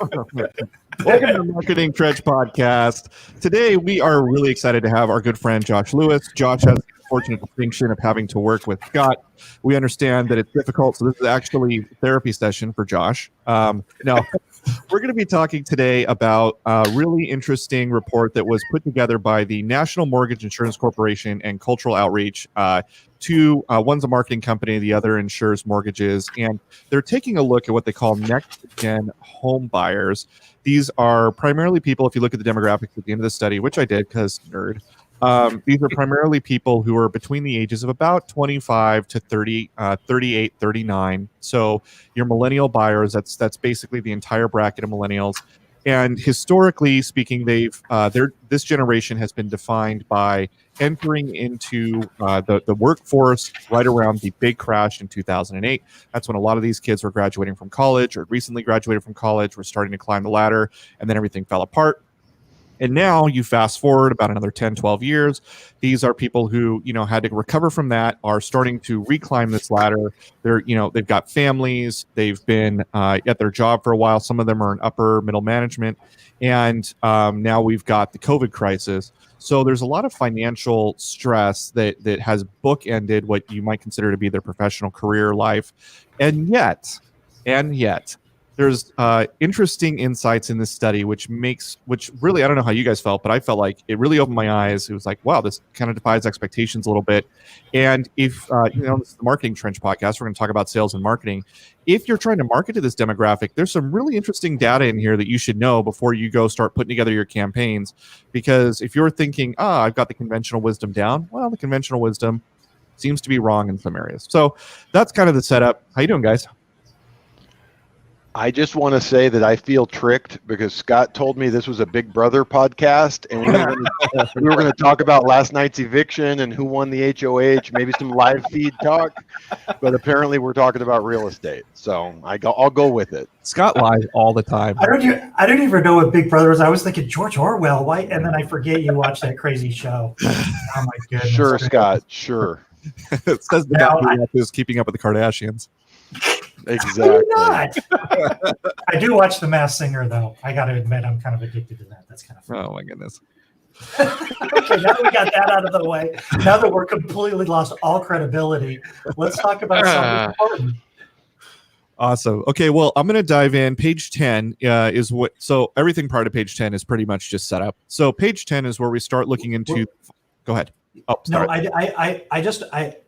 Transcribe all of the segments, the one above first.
Welcome to the Marketing Trench Podcast. Today, we are really excited to have our good friend Josh Lewis. Josh has the fortunate distinction of having to work with Scott. We understand that it's difficult, so this is actually a therapy session for Josh. No, we're going to be talking today about a really interesting report that was put together by the National Mortgage Insurance Corporation and Cultural Outreach. One's a marketing company, the other insures mortgages, and they're taking a look at what they call NextGen homebuyers. These are primarily people, if you look at the demographics at the end of the study, which I did because nerd, these are primarily people who are between the ages of about 25 to 30, 38, 39. So your millennial buyers, that's basically the entire bracket of millennials. And historically speaking, this generation has been defined by entering into the workforce right around the big crash in 2008. That's when a lot of these kids were graduating from college or recently graduated from college, were starting to climb the ladder, and then everything fell apart. And now you fast forward about another 10, 12 years. These are people who, had to recover from that, are starting to reclimb this ladder. They've got families. They've been at their job for a while. Some of them are in upper middle management. And now we've got the COVID crisis. So there's a lot of financial stress that has bookended what you might consider to be their professional career life. And yet, there's interesting insights in this study, which really, I don't know how you guys felt, but I felt like it really opened my eyes. It was like, wow, this kind of defies expectations a little bit. And if, this is the Marketing Trench Podcast, we're going to talk about sales and marketing. If you're trying to market to this demographic, there's some really interesting data in here that you should know before you go start putting together your campaigns. Because if you're thinking, I've got the conventional wisdom down, well, the conventional wisdom seems to be wrong in some areas. So that's kind of the setup. How you doing, guys? I just want to say that I feel tricked because Scott told me this was a Big Brother podcast, and we were going to talk about last night's eviction and who won the HOH, maybe some live feed talk, but apparently we're talking about real estate. So I'll go with it. Scott lies all the time. I don't even know what Big Brother is. I was thinking George Orwell. Why? And then I forget you watched that crazy show. Oh my goodness. Sure, Scott. Sure. It says the guy who's keeping up with the Kardashians. Exactly. I do watch The Masked Singer, though. I got to admit, I'm kind of addicted to that. That's kind of fun. Oh my goodness. Okay, now that we got that out of the way, now that we're completely lost all credibility, let's talk about something important. Awesome. Okay, well, I'm going to dive in. Page 10 is what. So everything prior to page 10 is pretty much just set up. So page 10 is where we start looking into. Go ahead. Oh, no,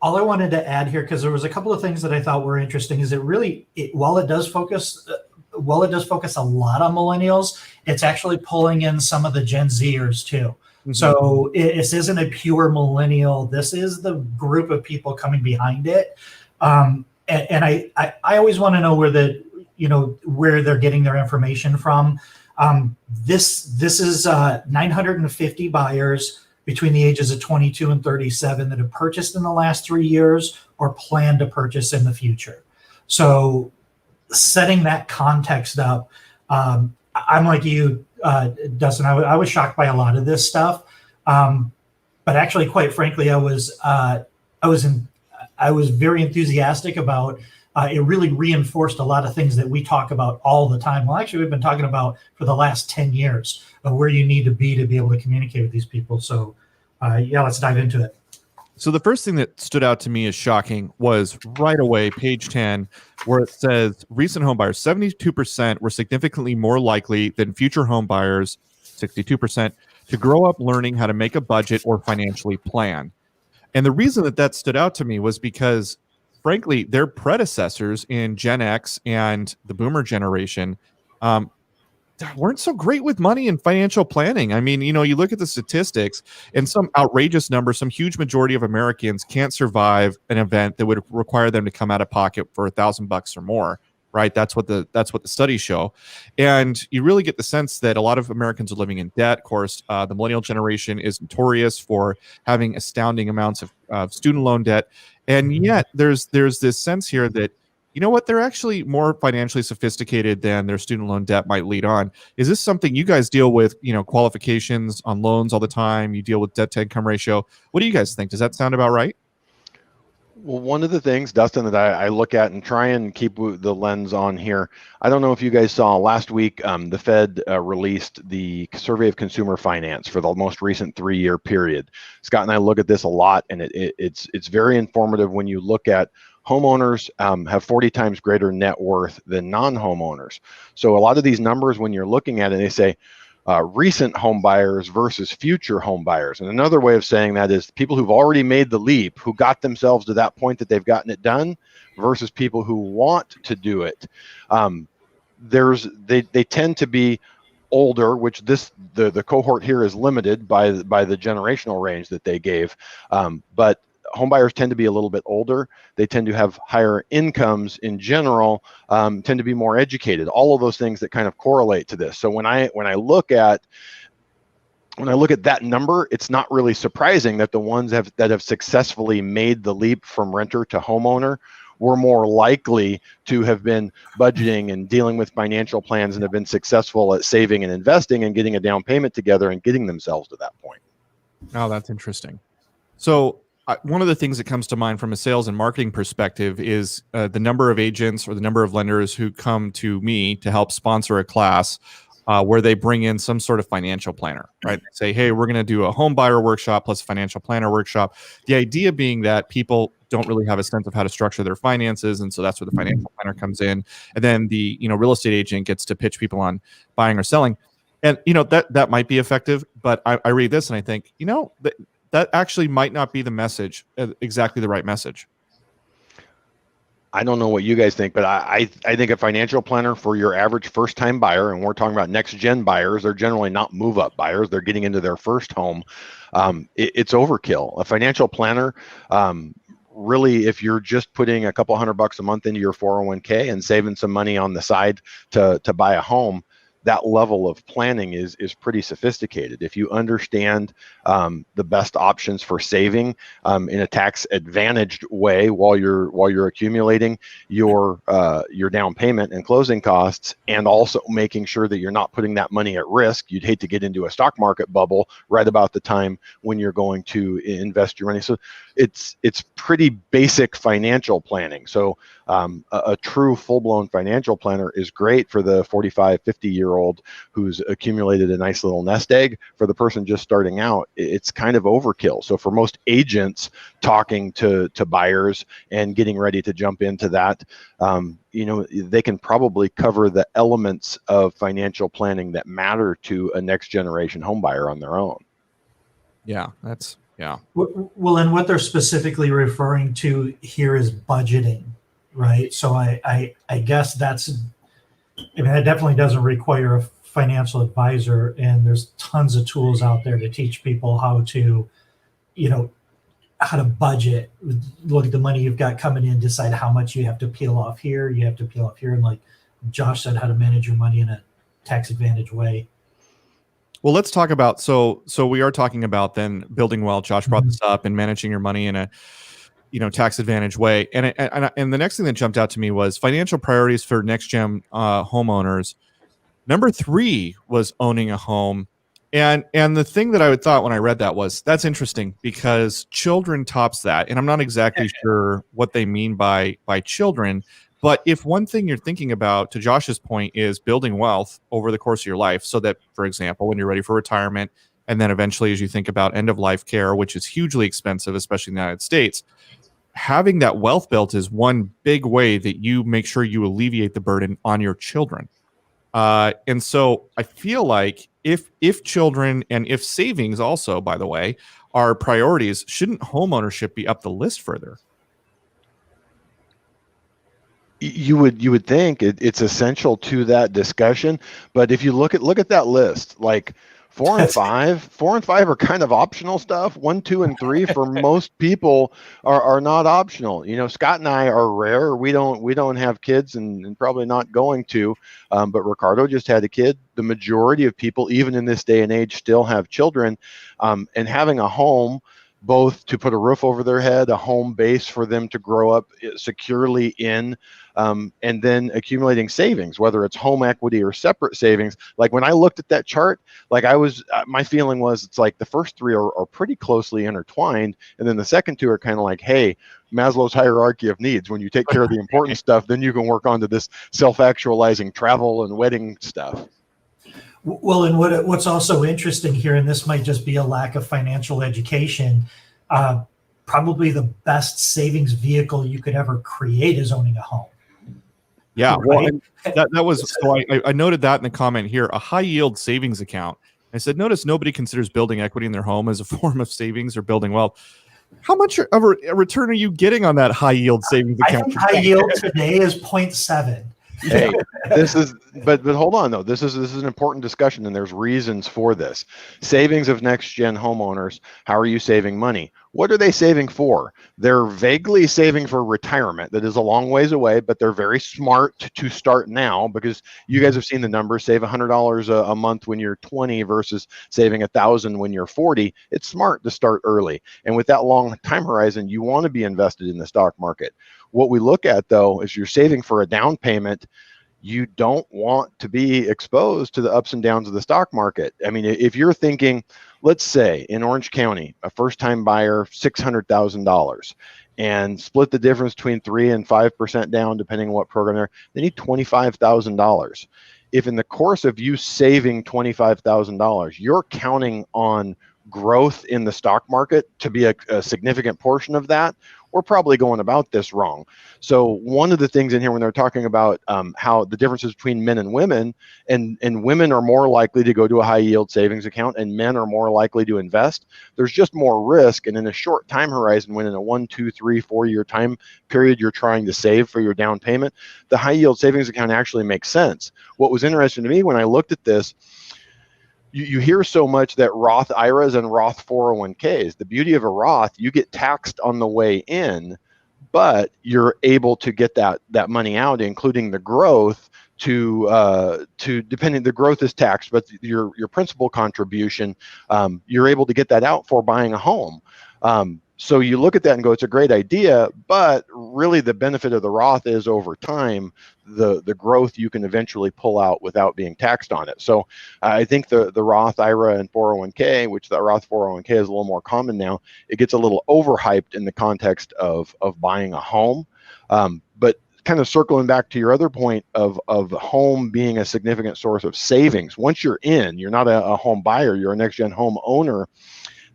all I wanted to add here, because there was a couple of things that I thought were interesting, is while it does focus a lot on millennials, it's actually pulling in some of the Gen Zers too. Mm-hmm. So this isn't a pure millennial. This is the group of people coming behind it. And I always want to know where they're getting their information from. This is 950 buyers between the ages of 22 and 37 that have purchased in the last 3 years or plan to purchase in the future. So setting that context up, I'm like you, Dustin, I was shocked by a lot of this stuff. But actually, quite frankly, I was very enthusiastic about it. Really reinforced a lot of things that we talk about all the time. Well, actually, we've been talking about for the last 10 years of where you need to be able to communicate with these people. So let's dive into it. So the first thing that stood out to me as shocking was right away, page 10, where it says recent home buyers, 72% were significantly more likely than future home buyers, 62%, to grow up learning how to make a budget or financially plan. And the reason that stood out to me was because, frankly, their predecessors in Gen X and the Boomer generation weren't so great with money and financial planning. I mean, you look at the statistics and some outrageous number, some huge majority of Americans can't survive an event that would require them to come out of pocket for $1,000 or more, right? That's what the studies show. And you really get the sense that a lot of Americans are living in debt. Of course, the millennial generation is notorious for having astounding amounts of student loan debt. And yet there's this sense here that, you know what, they're actually more financially sophisticated than their student loan debt might lead on. Is this something you guys deal with, qualifications on loans all the time? You deal with debt to income ratio. What do you guys think? Does that sound about right? Well, one of the things, Dustin, that I look at and try and keep the lens on here, I don't know if you guys saw last week, the Fed released the survey of consumer finance for the most recent 3-year period. Scott and I look at this a lot, and it's very informative when you look at homeowners have 40 times greater net worth than non-homeowners. So a lot of these numbers, when you're looking at it, they say, recent home buyers versus future home buyers. And another way of saying that is people who've already made the leap, who got themselves to that point that they've gotten it done, versus people who want to do it. They tend to be older, which the cohort here is limited by the generational range that they gave. But home buyers tend to be a little bit older. They tend to have higher incomes in general, tend to be more educated. All of those things that kind of correlate to this. So when I look at that number, it's not really surprising that the ones that have successfully made the leap from renter to homeowner were more likely to have been budgeting and dealing with financial plans and have been successful at saving and investing and getting a down payment together and getting themselves to that point. Oh, that's interesting. So one of the things that comes to mind from a sales and marketing perspective is the number of agents or the number of lenders who come to me to help sponsor a class where they bring in some sort of financial planner, right? Say, hey, we're going to do a home buyer workshop plus a financial planner workshop. The idea being that people don't really have a sense of how to structure their finances, and so that's where the financial planner comes in. And then the real estate agent gets to pitch people on buying or selling. And that might be effective, but I read this and I think, that actually might not be the message, exactly the right message. I don't know what you guys think, but I think a financial planner for your average first-time buyer, and we're talking about next-gen buyers, they're generally not move-up buyers. They're getting into their first home. It's overkill. A financial planner, really, if you're just putting a couple $100 a month into your 401k and saving some money on the side to buy a home, that level of planning is pretty sophisticated. If you understand the best options for saving in a tax advantaged way while you're accumulating your down payment and closing costs, and also making sure that you're not putting that money at risk. You'd hate to get into a stock market bubble right about the time when you're going to invest your money. So it's pretty basic financial planning. So a true full-blown financial planner is great for the 45, 50-year-old who's accumulated a nice little nest egg. For the person just starting out, it's kind of overkill. So for most agents talking to buyers and getting ready to jump into that, they can probably cover the elements of financial planning that matter to a next generation home buyer on their own. Yeah. Well, and what they're specifically referring to here is budgeting, right? So I guess that definitely doesn't require a financial advisor, and there's tons of tools out there to teach people how to budget, look at the money you've got coming in, decide how much you have to peel off here, and like Josh said, how to manage your money in a tax advantage way. Well, let's talk about, so we are talking about then building wealth. Josh brought this up, and managing your money in a tax advantage way. And the next thing that jumped out to me was financial priorities for next gen homeowners. Number 3 was owning a home. And the thing that I would thought when I read that was, that's interesting because children tops that. And I'm not exactly sure what they mean by children. But if one thing you're thinking about, to Josh's point, is building wealth over the course of your life, so that, for example, when you're ready for retirement, and then eventually as you think about end-of-life care, which is hugely expensive, especially in the United States, having that wealth built is one big way that you make sure you alleviate the burden on your children. And so I feel like if children, and if savings also, by the way, are priorities, shouldn't homeownership be up the list further? You would think it's essential to that discussion, but if you look at that list, like 4 and 5 are kind of optional stuff. 1, 2, and 3 for most people are not optional. Scott and I are rare. We don't have kids, and probably not going to. But Ricardo just had a kid. The majority of people, even in this day and age, still have children, and having a home both to put a roof over their head, a home base for them to grow up securely in, and then accumulating savings, whether it's home equity or separate savings. Like when I looked at that chart, like my feeling was it's like the first three are pretty closely intertwined, and then the second two are kind of like, hey, Maslow's hierarchy of needs. When you take care of the important stuff, then you can work on to this self-actualizing travel and wedding stuff. Well, and what's also interesting here, and this might just be a lack of financial education, probably the best savings vehicle you could ever create is owning a home. Yeah, right? Well, that was so. I noted that in the comment here, a high yield savings account. I said, notice nobody considers building equity in their home as a form of savings or building wealth. How much of a return are you getting on that high yield savings account? I think high yield today is 0.7. Hey, this is, but hold on though. This is an important discussion, and there's reasons for this. Savings of NextGen homeowners. How are you saving money? What are they saving for? They're vaguely saving for retirement. That is a long ways away, but they're very smart to start now, because you guys have seen the numbers. Save $100 a month when you're 20 versus saving $1,000 when you're 40. It's smart to start early, and with that long time horizon, you want to be invested in the stock market. What we look at though is you're saving for a down payment. You don't want to be exposed to the ups and downs of the stock market. I mean, if you're thinking, let's say in Orange County, a first-time buyer, $600,000, and split the difference between 3 and 5% down, depending on what program they're, they need $25,000. If in the course of you saving $25,000, you're counting on growth in the stock market to be a significant portion of that, we're probably going about this wrong. So one of the things in here when they're talking about how the differences between men and women, and women are more likely to go to a high yield savings account and men are more likely to invest, there's just more risk. And in a short time horizon, when in a 1, 2, 3, 4 year time period you're trying to save for your down payment, the high yield savings account actually makes sense. What was interesting to me when I looked at this, you hear so much that Roth IRAs and Roth 401ks, the beauty of a Roth, you get taxed on the way in, but you're able to get that money out, including the growth to depending, the growth is taxed, but your principal contribution, you're able to get that out for buying a home. So you look at that and go, it's a great idea, but really the benefit of the Roth is over time, the growth you can eventually pull out without being taxed on it. So I think the Roth IRA and 401k, which the Roth 401k is a little more common now, it gets a little overhyped in the context of buying a home. But kind of circling back to your other point of home being a significant source of savings, once you're in, you're not a home buyer, you're a NextGen home owner.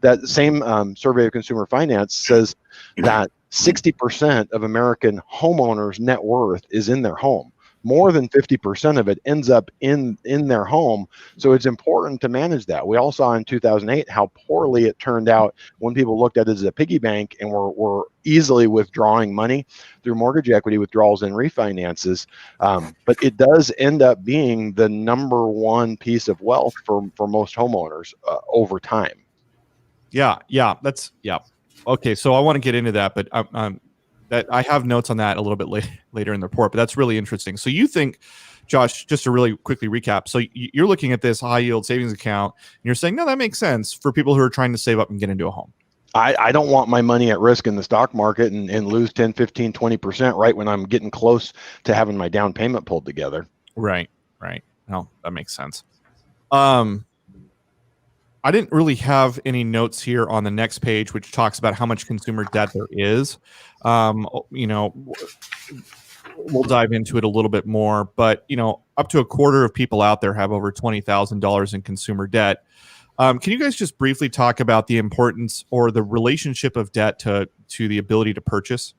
That same survey of consumer finance says that 60% of American homeowners' net worth is in their home. More than 50% of it ends up in their home. So it's important to manage that. We all saw in 2008 how poorly it turned out when people looked at it as a piggy bank and were easily withdrawing money through mortgage equity withdrawals and refinances. But it does end up being the #1 piece of wealth for most homeowners over time. Yeah. Okay, so I want to get into that, but that I have notes on that a little bit later in the report. But that's really interesting. So you think, Josh, just to really quickly recap, so you're looking at this high yield savings account, and you're saying, no, that makes sense for people who are trying to save up and get into a home. I don't want my money at risk in the stock market and lose 10, 15, 20% right when I'm getting close to having my down payment pulled together. Right. No, that makes sense. I didn't really have any notes here on the next page, which talks about how much consumer debt there is. We'll dive into it a little bit more, but up to a quarter of people out there have over $20,000 in consumer debt. Can you guys just briefly talk about the importance or the relationship of debt to the ability to purchase?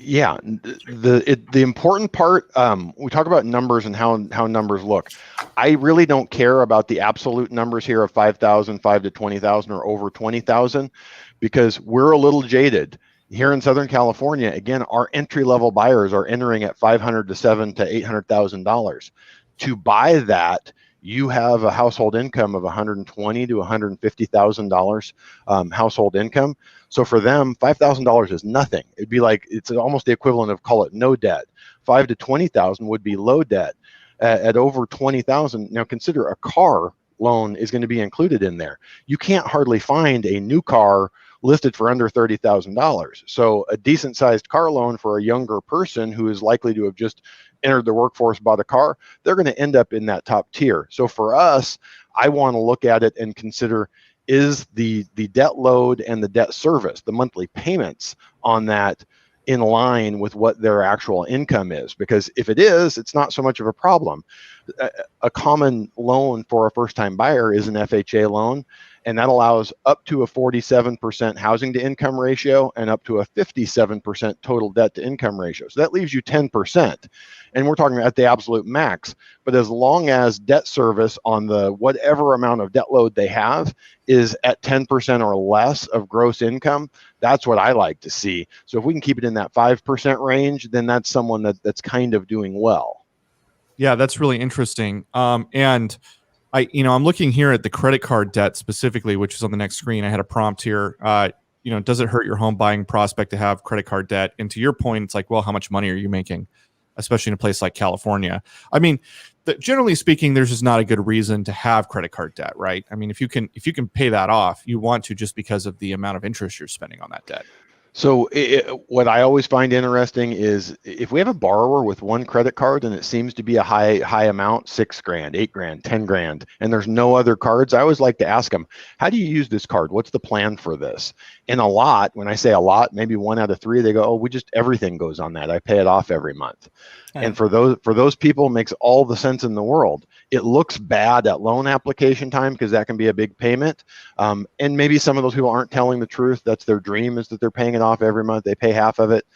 Yeah, the important part, we talk about numbers and how numbers look. I really don't care about the absolute numbers here of 5,000, 5 to 20,000 or over 20,000, because we're a little jaded. Here in Southern California, again, our entry-level buyers are entering at $500,000 to $700,000 to $800,000. To buy that, you have a household income of $120,000 to $150,000 household income. So for them, $5,000 is nothing. It'd be like, it's almost the equivalent of, call it no debt. 5 to 20,000 would be low debt. At over 20,000, now consider a car loan is going to be included in there. You can't hardly find a new car listed for under $30,000. So a decent sized car loan for a younger person who is likely to have just entered the workforce, bought a car, they're going to end up in that top tier. So for us, I want to look at it and consider, is the debt load and the debt service, the monthly payments on that, in line with what their actual income is? Because if it is, it's not so much of a problem. A common loan for a first-time buyer is an FHA loan, and that allows up to a 47% housing to income ratio and up to a 57% total debt to income ratio. So that leaves you 10. And we're talking about the absolute max. But as long as debt service on the whatever amount of debt load they have is at 10% or less of gross income, that's what I like to see. So if we can keep it in that 5% range, then that's someone that's kind of doing well. Yeah, that's really interesting. And I'm looking here at the credit card debt specifically, which is on the next screen. I had a prompt here. Does it hurt your home buying prospect to have credit card debt? And to your point, it's like, well, how much money are you making, especially in a place like California? I mean, generally speaking, there's just not a good reason to have credit card debt, right? I mean, if you can pay that off, you want to, just because of the amount of interest you're spending on that debt. So what I always find interesting is if we have a borrower with one credit card and it seems to be a high amount, $6,000, $8,000, $10,000, and there's no other cards, I always like to ask them, how do you use this card? What's the plan for this? And a lot, when I say a lot, maybe 1 out of 3, they go, oh, everything goes on that. I pay it off every month. Okay. And for those people, it makes all the sense in the world. It looks bad at loan application time because that can be a big payment. And maybe some of those people aren't telling the truth. That's their dream, is that they're paying it off every month. They pay half of it.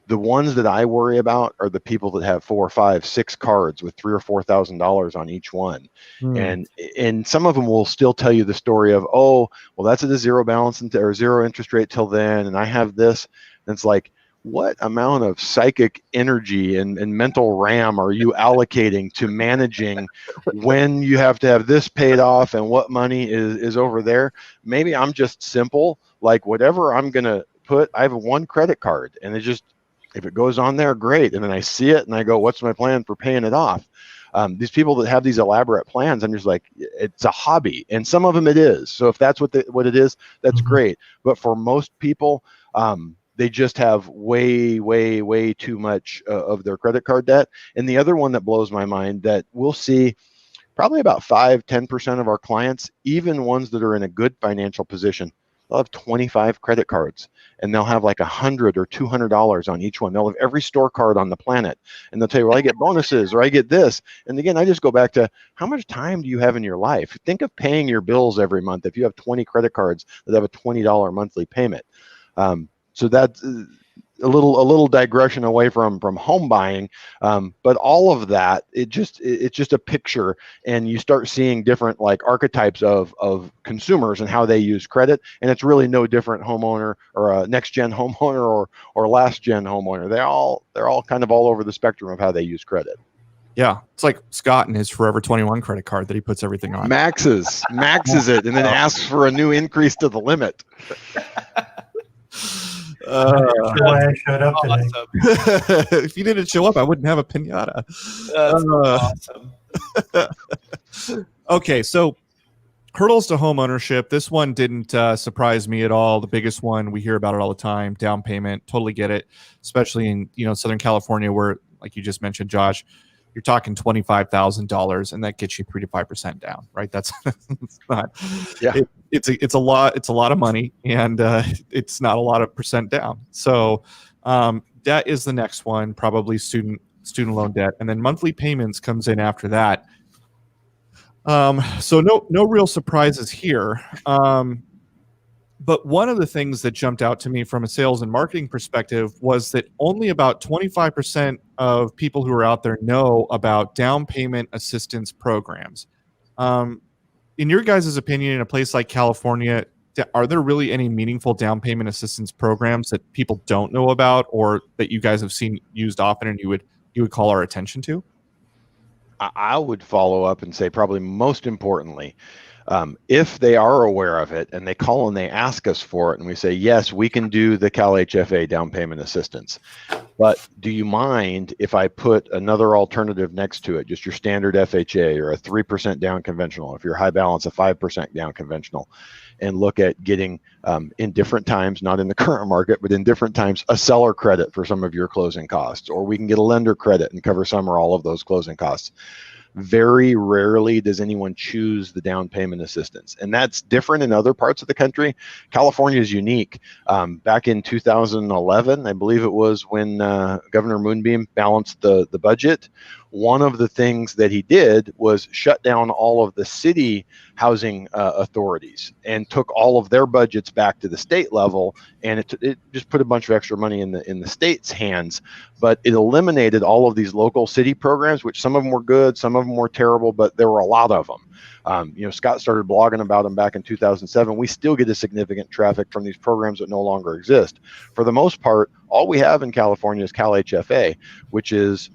The ones that I worry about are the people that have 4, 5, 6 cards with $3,000 or $4,000 on each one. And some of them will still tell you the story of, oh, well, that's at a zero balance or zero interest rate till then, and I have this. And it's like, what amount of psychic energy and mental RAM are you allocating to managing when you have to have this paid off and what money is over there? Maybe I'm just simple, like whatever I'm going to put, I have one credit card, and it just, if it goes on there, great. And then I see it and I go, what's my plan for paying it off? These people that have these elaborate plans, I'm just like, it's a hobby. And some of them it is. So if that's what it is, that's great. But for most people, they just have way, way, way too much of their credit card debt. And the other one that blows my mind, that we'll see probably about 5-10% of our clients, even ones that are in a good financial position, they'll have 25 credit cards, and they'll have like $100 or $200 on each one. They'll have every store card on the planet, and they'll tell you, well, I get bonuses or I get this. And again, I just go back to, how much time do you have in your life? Think of paying your bills every month. If you have 20 credit cards that have a $20 monthly payment. So that's a little digression away from home buying, but all of that, it's just a picture, and you start seeing different like archetypes of consumers and how they use credit, and it's really no different homeowner or a next gen homeowner or last gen homeowner. They're all kind of all over the spectrum of how they use credit. Yeah, it's like Scott and his Forever 21 credit card that he puts everything on. Maxes it, and then asks for a new increase to the limit. Why I showed up today. Awesome. If you didn't show up, I wouldn't have a piñata. That's awesome. Okay, so hurdles to home ownership. This one didn't surprise me at all. The biggest one, we hear about it all the time, down payment. Totally get it, especially in Southern California, where, like you just mentioned, Josh, you're talking $25,000, and that gets you 3 to 5% down, right? That's not. Yeah. It's a lot. It's a lot of money, and it's not a lot of percent down. So that is the next one, probably student loan debt, and then monthly payments comes in after that. So no real surprises here. But one of the things that jumped out to me from a sales and marketing perspective was that only about 25% of people who are out there know about down payment assistance programs. In your guys' opinion, in a place like California, are there really any meaningful down payment assistance programs that people don't know about, or that you guys have seen used often and you would call our attention to? I would follow up and say, probably most importantly, If they are aware of it and they call and they ask us for it and we say, yes, we can do the Cal HFA down payment assistance, but do you mind if I put another alternative next to it, just your standard FHA or a 3% down conventional, if you're high balance, a 5% down conventional, and look at getting in different times, not in the current market, but in different times, a seller credit for some of your closing costs, or we can get a lender credit and cover some or all of those closing costs. Very rarely does anyone choose the down payment assistance, and that's different in other parts of the country. California is unique. Back in 2011, I believe it was, when Governor Moonbeam balanced the budget, one of the things that he did was shut down all of the city housing authorities and took all of their budgets back to the state level, and it just put a bunch of extra money in the state's hands, but it eliminated all of these local city programs, which some of them were good, some of them were terrible, but there were a lot of them. Scott started blogging about them back in 2007. We still get a significant traffic from these programs that no longer exist. For the most part, all we have in California is Cal HFA, which is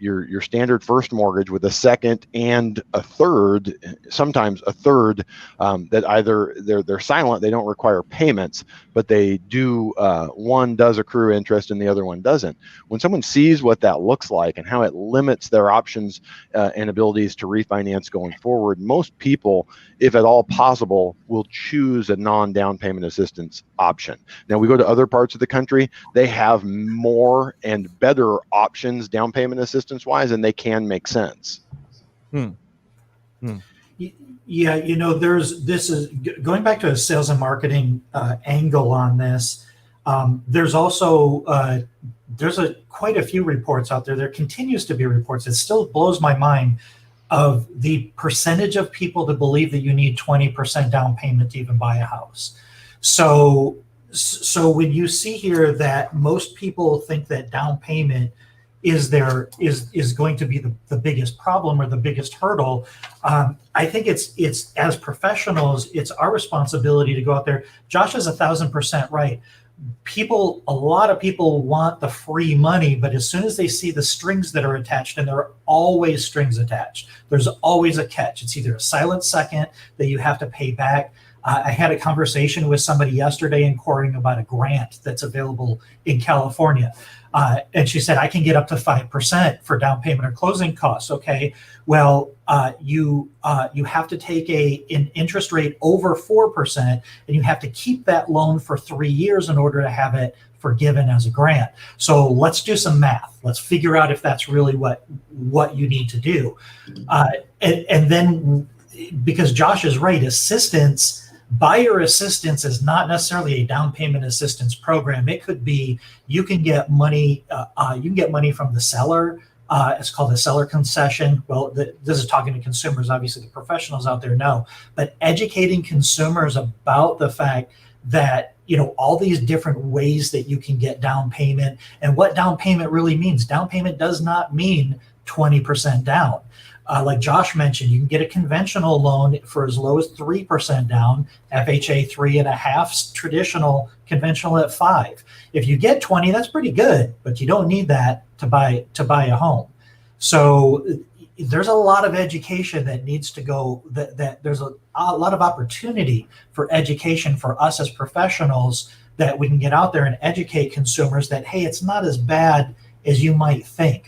your standard first mortgage with a second and a third, sometimes a third, that either they're silent, they don't require payments, but they do, one does accrue interest and the other one doesn't. When someone sees what that looks like and how it limits their options and abilities to refinance going forward, most people, if at all possible, will choose a non-down payment assistance option. Now, we go to other parts of the country, they have more and better options down payment assistance wise, and they can make sense. Yeah, this is going back to a sales and marketing angle on this. There's also quite a few reports out there. There continues to be reports. It still blows my mind of the percentage of people that believe that you need 20% down payment to even buy a house. So when you see here that most people think that down payment is going to be the biggest problem or the biggest hurdle, I think it's as professionals, it's our responsibility to go out there. Josh is 1,000% right. A lot of people want the free money, but as soon as they see the strings that are attached, and there are always strings attached, there's always a catch. It's either a silent second that you have to pay back. I had a conversation with somebody yesterday inquiring about a grant that's available in California. And she said, I can get up to 5% for down payment or closing costs. Okay, well, you have to take an interest rate over 4%, and you have to keep that loan for 3 years in order to have it forgiven as a grant. So let's do some math. Let's figure out if that's really what you need to do. And then, because Josh is right, buyer assistance is not necessarily a down payment assistance program. It could be you can get money from the seller. It's called a seller concession. Well, this is talking to consumers. Obviously, the professionals out there know, but educating consumers about the fact that all these different ways that you can get down payment and what down payment really means. Down payment does not mean 20% down. Like Josh mentioned, you can get a conventional loan for as low as 3% down, FHA 3.5, traditional conventional at 5. If you get 20, that's pretty good, but you don't need that to buy a home. So there's a lot of education that needs to go. That there's a lot of opportunity for education for us as professionals, that we can get out there and educate consumers that, hey, it's not as bad as you might think.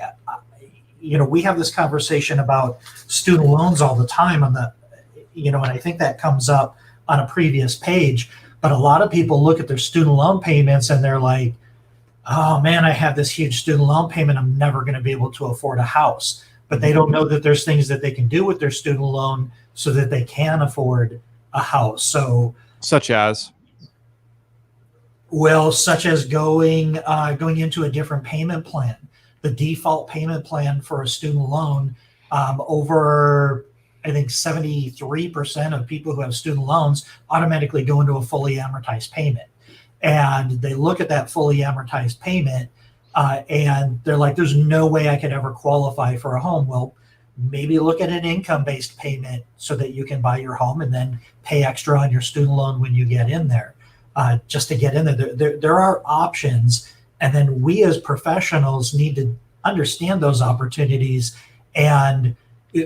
We have this conversation about student loans all the time and I think that comes up on a previous page, but a lot of people look at their student loan payments and they're like, oh man, I have this huge student loan payment. I'm never going to be able to afford a house, but they don't know that there's things that they can do with their student loan so that they can afford a house. So such as going into a different payment plan. The default payment plan for a student loan, over, I think 73% of people who have student loans automatically go into a fully amortized payment. And they look at that fully amortized payment and they're like, there's no way I could ever qualify for a home. Well, maybe look at an income-based payment so that you can buy your home and then pay extra on your student loan when you get in there, just to get in there. There are options. And then we as professionals need to understand those opportunities. And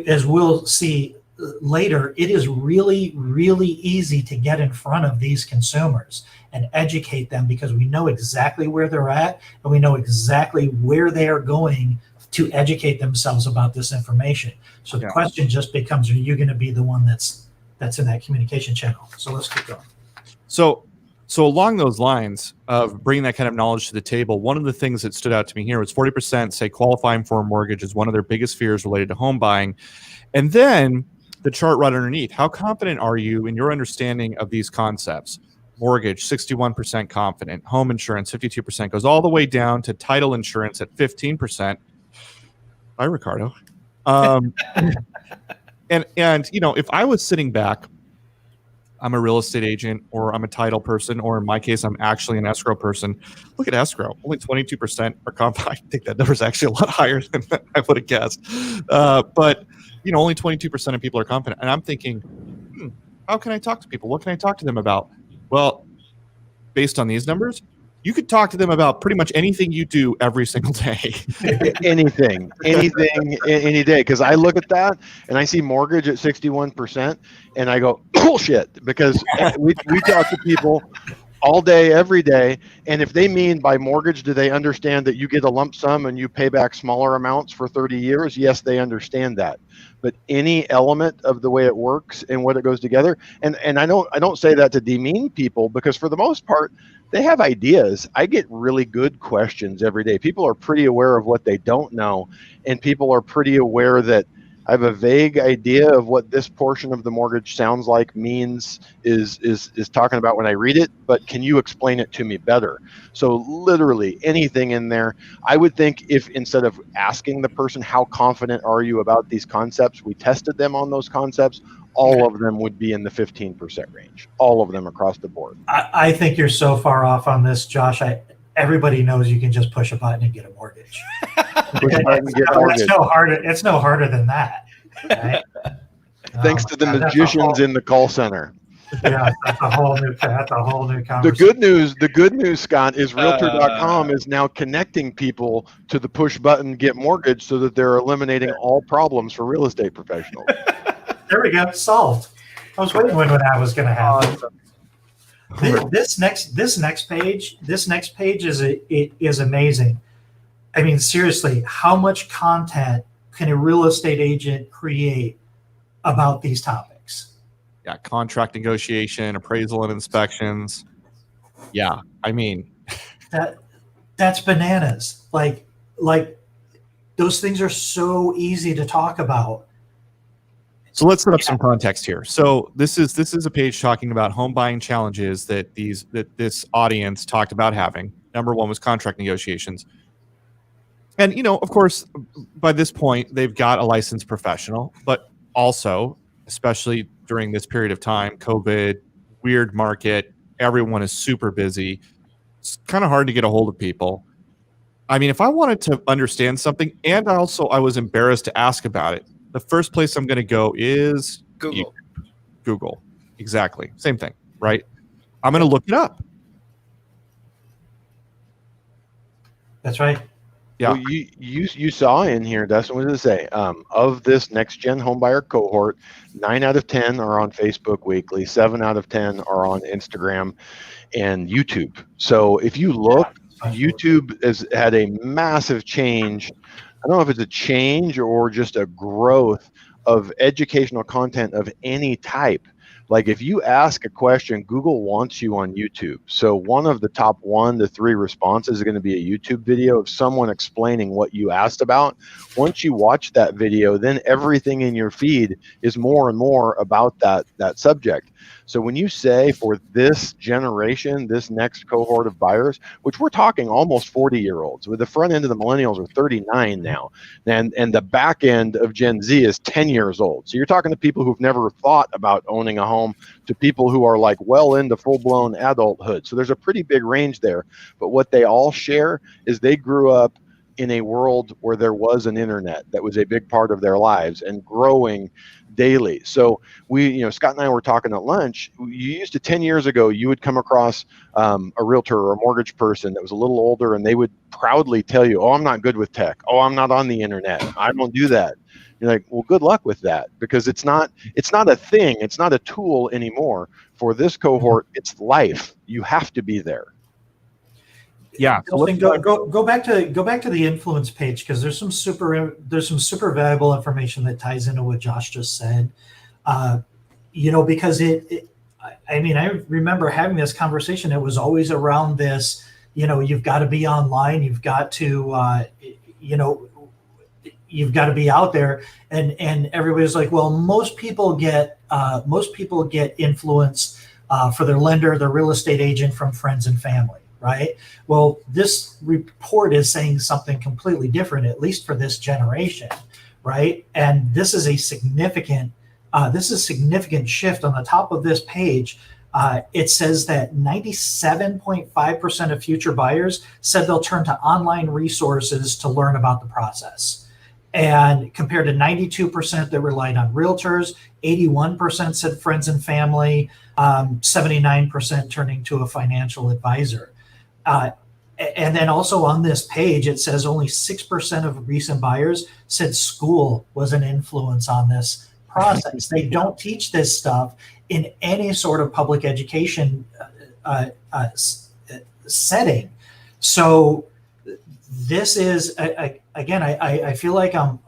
as we'll see later, it is really, really easy to get in front of these consumers and educate them, because we know exactly where they're at and we know exactly where they are going to educate themselves about this information. So the question just becomes, are you going to be the one that's in that communication channel? So let's keep going. So along those lines of bringing that kind of knowledge to the table, one of the things that stood out to me here was 40% say qualifying for a mortgage is one of their biggest fears related to home buying. And then the chart right underneath, how confident are you in your understanding of these concepts? Mortgage, 61% confident. Home insurance, 52%. Goes all the way down to title insurance at 15%. Hi, Ricardo. And you know, if I was sitting back, I'm a real estate agent, or I'm a title person, or in my case, I'm actually an escrow person. Look at escrow. Only 22% are confident. I think that number is actually a lot higher than I would have guessed. But, you know, only 22% of people are confident. And I'm thinking, how can I talk to people? What can I talk to them about? Well, based on these numbers, you could talk to them about pretty much anything you do every single day. anything, any day. Because I look at that and I see mortgage at 61%, and I go, bullshit. Because we talk to people all day, every day, and if they mean by mortgage, do they understand that you get a lump sum and you pay back smaller amounts for 30 years? Yes, they understand that. But any element of the way it works and what it goes together, and I don't say that to demean people, because for the most part, they have ideas. I get really good questions every day. People are pretty aware of what they don't know, and people are pretty aware that I have a vague idea of what this portion of the mortgage sounds like, means, is talking about when I read it, but can you explain it to me better? So literally anything in there. I would think if instead of asking the person, how confident are you about these concepts, we tested them on those concepts, all of them would be in the 15% range, all of them across the board. I think you're so far off on this, Josh. Everybody knows you can just push a button and get a mortgage. It's no harder than that. Right? Thanks to the magicians in the call center. Yeah, that's a whole new conversation. The good news, Scott, is Realtor.com is now connecting people to the push button get mortgage, so that they're eliminating all problems for real estate professionals. There we go, solved. I was waiting when that was going to happen. This next page is amazing. I mean, seriously, how much content can a real estate agent create about these topics? Yeah, contract negotiation, appraisal and inspections. Yeah, I mean, that's bananas. Like those things are so easy to talk about. So let's set up some context here. So this is a page talking about home buying challenges that this audience talked about having. Number one was contract negotiations. And, you know, of course, by this point, they've got a licensed professional, but also, especially during this period of time, COVID, weird market, everyone is super busy. It's kind of hard to get a hold of people. I mean, if I wanted to understand something, and also I was embarrassed to ask about it, the first place I'm going to go is Google. Google. Exactly. Same thing, right? I'm going to look it up. That's right. Yeah. Well, you saw in here, Dustin, what did it say? Of this NextGen homebuyer cohort, 9 out of 10 are on Facebook weekly, 7 out of 10 are on Instagram and YouTube. So if you look, YouTube has had a massive change. I don't know if it's a change or just a growth of educational content of any type. Like if you ask a question, Google wants you on YouTube. So one of the top 1 to 3 responses is going to be a YouTube video of someone explaining what you asked about. Once you watch that video, then everything in your feed is more and more about that subject. So when you say for this generation, this next cohort of buyers, which we're talking almost 40-year-olds, with the front end of the millennials are 39 now, and the back end of Gen Z is 10 years old. So you're talking to people who've never thought about owning a home to people who are like well into full-blown adulthood. So there's a pretty big range there. But what they all share is they grew up in a world where there was an internet that was a big part of their lives, and growing daily. So Scott and I were talking at lunch. You used to 10 years ago, you would come across a realtor or a mortgage person that was a little older, and they would proudly tell you, "Oh, I'm not good with tech. Oh, I'm not on the internet. I don't do that." You're like, well, good luck with that, because it's not a thing. It's not a tool anymore. For this cohort, it's life. You have to be there. Yeah. So go back to the influence page, because there's some super valuable information that ties into what Josh just said. Because I remember having this conversation. It was always around this. You've got to be online. You've got to you've got to be out there, and everybody's like, well, most people get influence for their lender, their real estate agent, from friends and family. Right. Well, this report is saying something completely different, at least for this generation. Right. And this is a significant shift. On the top of this page, it says that 97.5% of future buyers said they'll turn to online resources to learn about the process. And compared to 92% that relied on realtors, 81% said friends and family, 79% turning to a financial advisor. And then also on this page, it says only 6% of recent buyers said school was an influence on this process. They don't teach this stuff in any sort of public education setting. So this is again, I feel like I'm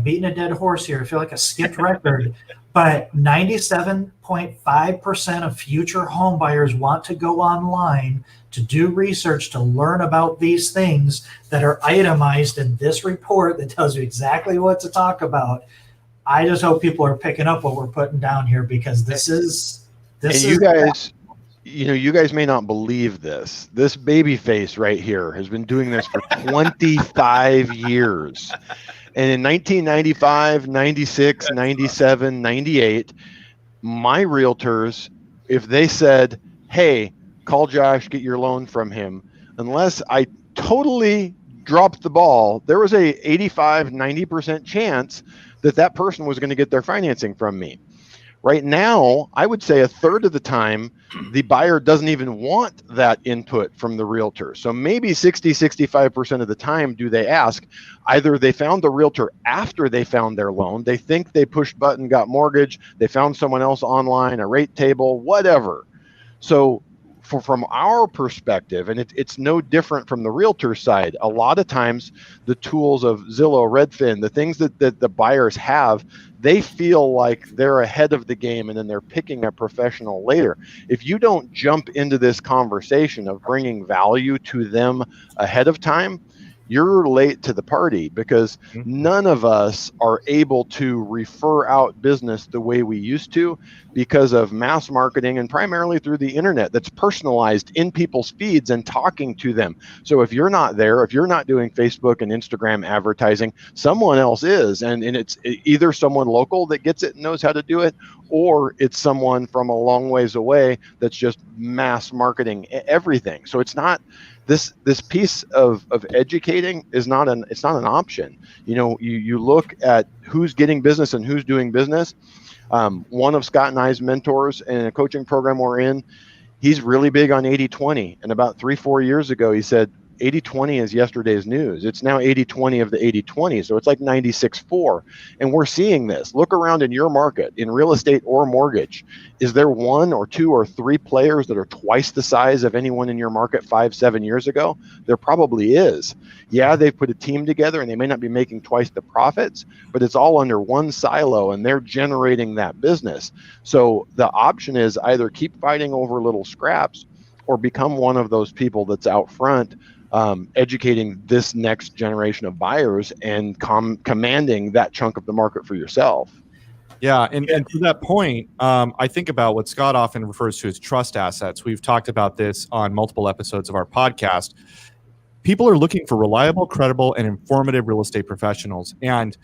beating a dead horse here. I feel like a skipped record. But 97.5% of future home buyers want to go online to do research, to learn about these things that are itemized in this report that tells you exactly what to talk about. I just hope people are picking up what we're putting down here, because you guys may not believe this. This baby face right here has been doing this for 25 years. And in 1995, 96, 97, 98, my realtors, if they said, "Hey, call Josh, get your loan from him," unless I totally dropped the ball, there was a 85, 90% chance that person was going to get their financing from me. Right now, I would say a third of the time, the buyer doesn't even want that input from the realtor. So maybe 60, 65% of the time do they ask. Either they found the realtor after they found their loan, they think they pushed button, got mortgage, they found someone else online, a rate table, whatever. So from our perspective, and it's no different from the realtor side, a lot of times the tools of Zillow, Redfin, the things that the buyers have, they feel like they're ahead of the game, and then they're picking a professional later. If you don't jump into this conversation of bringing value to them ahead of time, you're late to the party, because none of us are able to refer out business the way we used to because of mass marketing, and primarily through the internet that's personalized in people's feeds and talking to them. So if you're not there, if you're not doing Facebook and Instagram advertising, someone else is. And it's either someone local that gets it and knows how to do it, or it's someone from a long ways away that's just mass marketing everything. So it's not, this piece of educating is not an option. You look at who's getting business and who's doing business. One of Scott and I's mentors in a coaching program we're in, he's really big on 80-20. And about 3-4 years ago, he said 80-20 is yesterday's news. It's now 80-20 of the 80-20. So it's like 96-4. And we're seeing this. Look around in your market, in real estate or mortgage. Is there 1 or 2 or 3 players that are twice the size of anyone in your market 5-7 years ago? There probably is. Yeah, they've put a team together and they may not be making twice the profits, but it's all under one silo and they're generating that business. So the option is either keep fighting over little scraps or become one of those people that's out front, educating this next generation of buyers and commanding that chunk of the market for yourself. Yeah, and to that point, I think about what Scott often refers to as trust assets. We've talked about this on multiple episodes of our podcast. People are looking for reliable, credible, and informative real estate professionals. And,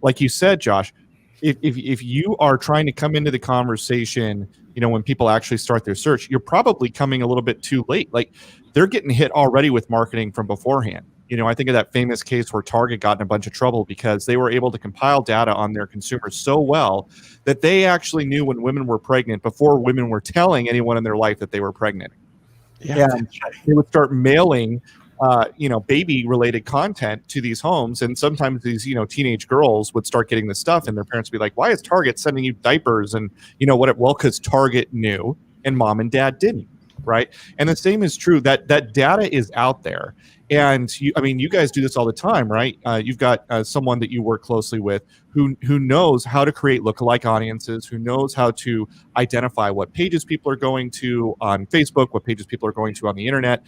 like you said, Josh, if you are trying to come into the conversation, when people actually start their search, you're probably coming a little bit too late. Like, they're getting hit already with marketing from beforehand. I think of that famous case where Target got in a bunch of trouble because they were able to compile data on their consumers so well that they actually knew when women were pregnant before women were telling anyone in their life that they were pregnant. Yeah. And they would start mailing baby-related content to these homes, and sometimes these, teenage girls would start getting this stuff, and their parents would be like, "Why is Target sending you diapers?" And well, because Target knew, and mom and dad didn't, right? And the same is true. That data is out there, and you guys do this all the time, right? You've got someone that you work closely with who knows how to create lookalike audiences, who knows how to identify what pages people are going to on Facebook, what pages people are going to on the internet,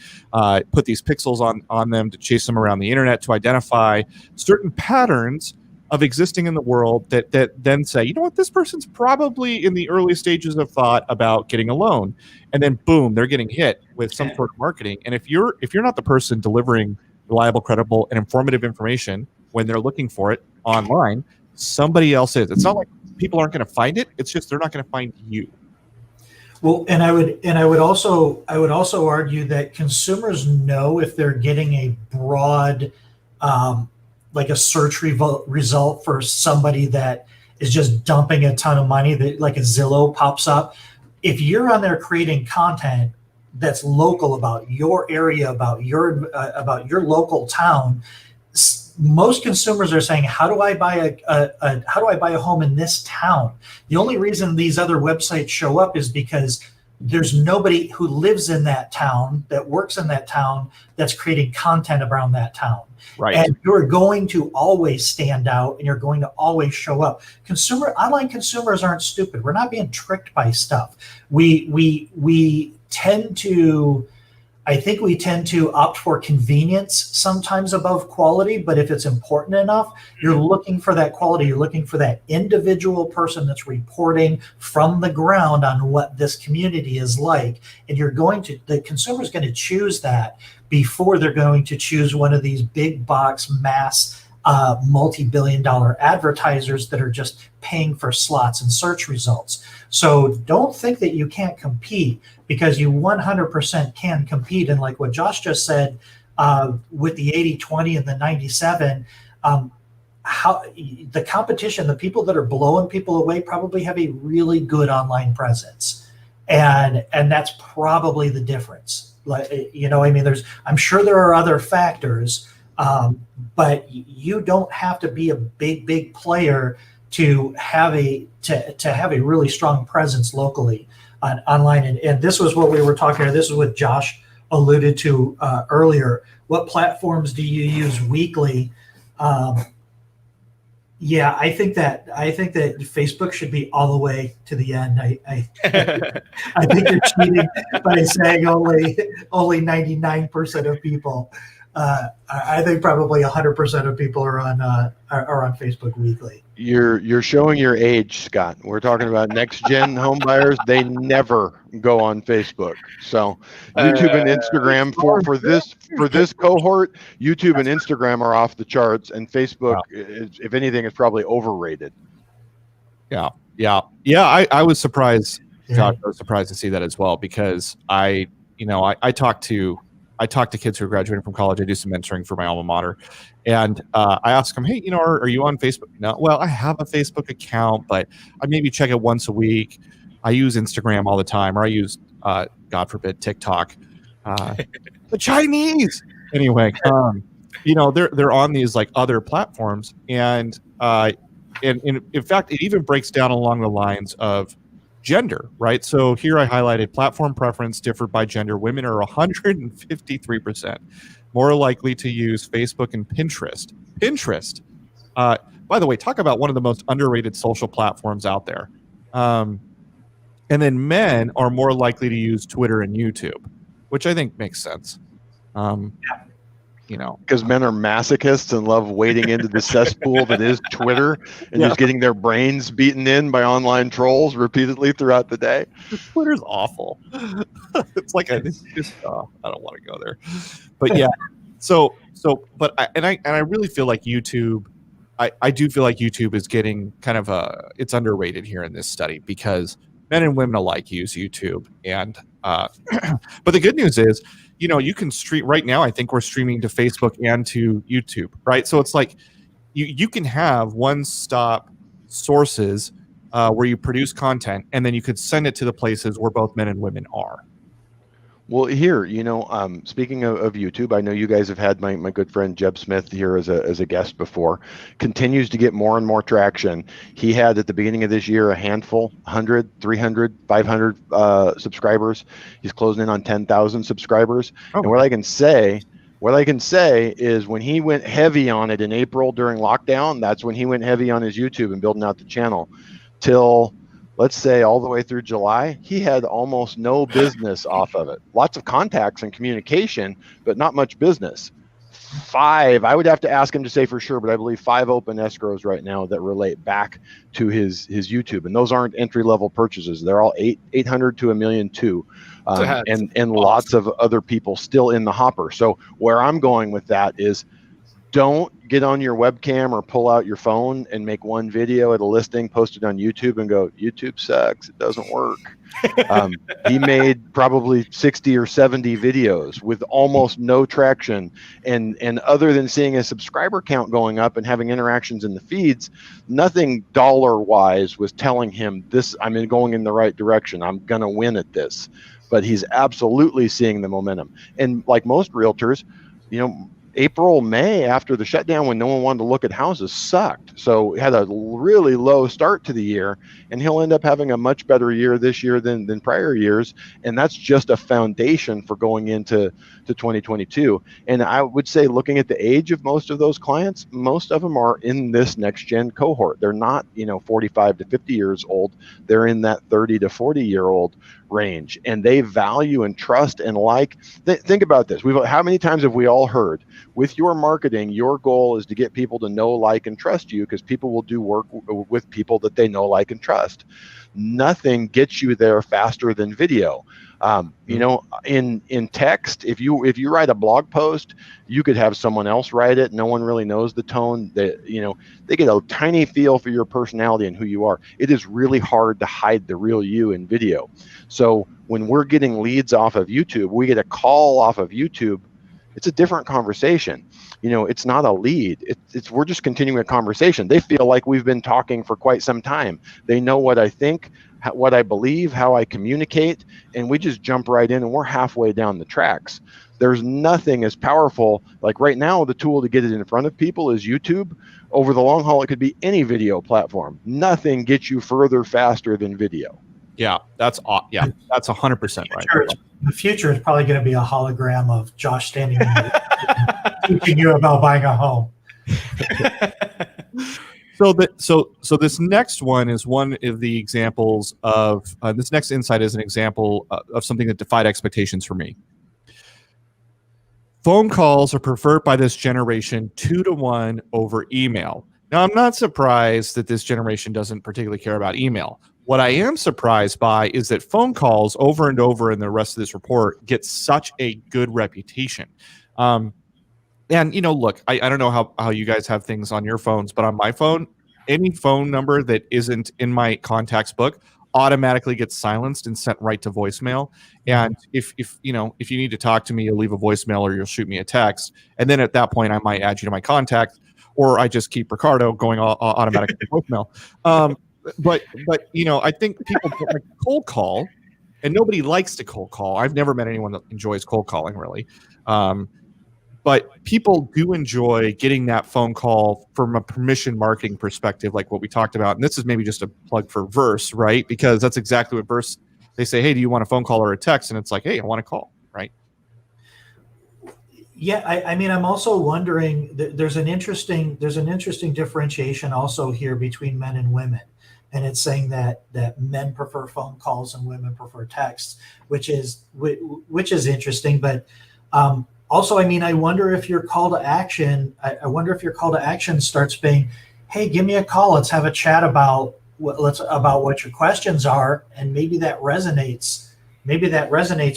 put these pixels on them to chase them around the internet to identify certain patterns of existing in the world that then say, you know what, this person's probably in the early stages of thought about getting a loan, and then boom, they're getting hit with some sort of marketing. And if you're not the person delivering reliable, credible, and informative information when they're looking for it online, somebody else is. It's not like people aren't going to find it. It's just they're not going to find you. Well, and I would also argue that consumers know if they're getting a broad, like a search result for somebody that is just dumping a ton of money, that like a Zillow pops up. If you're on there creating content that's local about your area, about your local town, most consumers are saying, how do I buy a home in this town? The only reason these other websites show up is because there's nobody who lives in that town, that works in that town, that's creating content around that town. Right. And you're going to always stand out, and you're going to always show up. Online consumers aren't stupid. We're not being tricked by stuff. We tend to, I think we tend to opt for convenience sometimes above quality, but if it's important enough, you're looking for that quality. You're looking for that individual person that's reporting from the ground on what this community is like. And the consumer's going to choose that before they're going to choose one of these big box mass multi-billion-dollar advertisers that are just paying for slots and search results. So don't think that you can't compete, because you 100% can compete. And like what Josh just said, with the 80-20 and the 97, how the competition, the people that are blowing people away probably have a really good online presence. And that's probably the difference. I'm sure there are other factors, but you don't have to be a big player to have a really strong presence locally online. And this was what we were talking about. This is what Josh alluded to earlier. What platforms do you use weekly? Yeah, I think that Facebook should be all the way to the end. I think you're cheating by saying only 99% of people. I think probably 100% of people are on Facebook weekly. You're showing your age, Scott. We're talking about NextGen homebuyers. They never go on Facebook. So YouTube and Instagram for this cohort, YouTube and Instagram are off the charts, and Facebook, if anything, is probably overrated. Yeah. I was surprised. Josh, I was surprised to see that as well, because I talk to kids who are graduating from college. I do some mentoring for my alma mater. And I ask them, hey, are you on Facebook? No. Well, I have a Facebook account, but I maybe check it once a week. I use Instagram all the time, or I use, God forbid, TikTok. The Chinese. Anyway, they're on these like other platforms. And in fact, it even breaks down along the lines of gender, right? So here I highlighted platform preference differed by gender. Women are 153% more likely to use Facebook and Pinterest. By the way, talk about one of the most underrated social platforms out there. And then men are more likely to use Twitter and YouTube, which I think makes sense. Because men are masochists and love wading into the cesspool that is Twitter, and just getting their brains beaten in by online trolls repeatedly throughout the day. Twitter's awful. It's just I don't want to go there. But yeah, but I really feel like YouTube. I do feel like YouTube is getting kind of it's underrated here in this study, because men and women alike use YouTube, and But the good news is, you can stream right now. I think we're streaming to Facebook and to YouTube, right? So it's like you can have one-stop sources where you produce content, and then you could send it to the places where both men and women are. Well, here, speaking of YouTube, I know you guys have had my good friend Jeb Smith here as a guest before. Continues to get more and more traction. He had at the beginning of this year a handful, 100, 300, 500 subscribers. He's closing in on 10,000 subscribers. Oh. And what I can say is when he went heavy on it in April during lockdown, that's when he went heavy on his YouTube and building out the channel. Till, let's say, all the way through July, he had almost no business off of it. Lots of contacts and communication, but not much business. 5, I would have to ask him to say for sure, but I believe 5 open escrows right now that relate back to his YouTube. And those aren't entry-level purchases. They're all 800 to $1.2 million. And lots of other people still in the hopper. So where I'm going with that is, don't get on your webcam or pull out your phone and make one video at a listing, post it on YouTube and go, YouTube sucks, it doesn't work. He made probably 60 or 70 videos with almost no traction. And other than seeing a subscriber count going up and having interactions in the feeds, nothing dollar-wise was telling him I'm going in the right direction. I'm going to win at this. But he's absolutely seeing the momentum. And like most realtors, April, May, after the shutdown, when no one wanted to look at houses, sucked. So had a really low start to the year, and he'll end up having a much better year this year than prior years. And that's just a foundation for going into 2022. And I would say, looking at the age of most of those clients, most of them are in this next gen cohort. They're not, 45 to 50 years old. They're in that 30 to 40-year-old range, and they value and trust and like. Think about this. How many times have we all heard, with your marketing, your goal is to get people to know, like, and trust you, because people will do work with people that they know, like, and trust. Nothing gets you there faster than video. In text, if you write a blog post, you could have someone else write it. No one really knows the tone. They get a tiny feel for your personality and who you are. It is really hard to hide the real you in video. So when we're getting leads off of YouTube, we get a call off of YouTube, it's a different conversation. It's not a lead. We're just continuing a conversation. They feel like we've been talking for quite some time. They know what I think, what I believe, how I communicate, and we just jump right in and we're halfway down the tracks. There's nothing as powerful, like right now, the tool to get it in front of people is YouTube. Over the long haul, it could be any video platform. Nothing gets you further faster than video. Yeah, that's 100% right. The future is probably going to be a hologram of Josh standing there teaching you about buying a home. So this next one is one of the examples of this next insight is an example of something that defied expectations for me. Phone calls are preferred by this generation 2-to-1 over email. Now, I'm not surprised that this generation doesn't particularly care about email. What I am surprised by is that phone calls over and over in the rest of this report get such a good reputation. And, look, I don't know how you guys have things on your phones, but on my phone, any phone number that isn't in my contacts book automatically gets silenced and sent right to voicemail. And if you need to talk to me, you'll leave a voicemail or you'll shoot me a text. And then at that point, I might add you to my contact, or I just keep Ricardo going automatically to voicemail. But I think people don't like cold call, and nobody likes to cold call. I've never met anyone that enjoys cold calling, really. But people do enjoy getting that phone call from a permission marketing perspective, like what we talked about. And this is maybe just a plug for Verse, right? Because that's exactly what Verse, they say, hey, do you want a phone call or a text? And it's like, hey, I want a call, right? Yeah, I'm also wondering, there's an interesting differentiation also here between men and women. And it's saying that men prefer phone calls and women prefer texts, which is interesting. But also, I wonder if your call to action, starts being, hey, give me a call. Let's have a chat about what your questions are, and maybe that resonates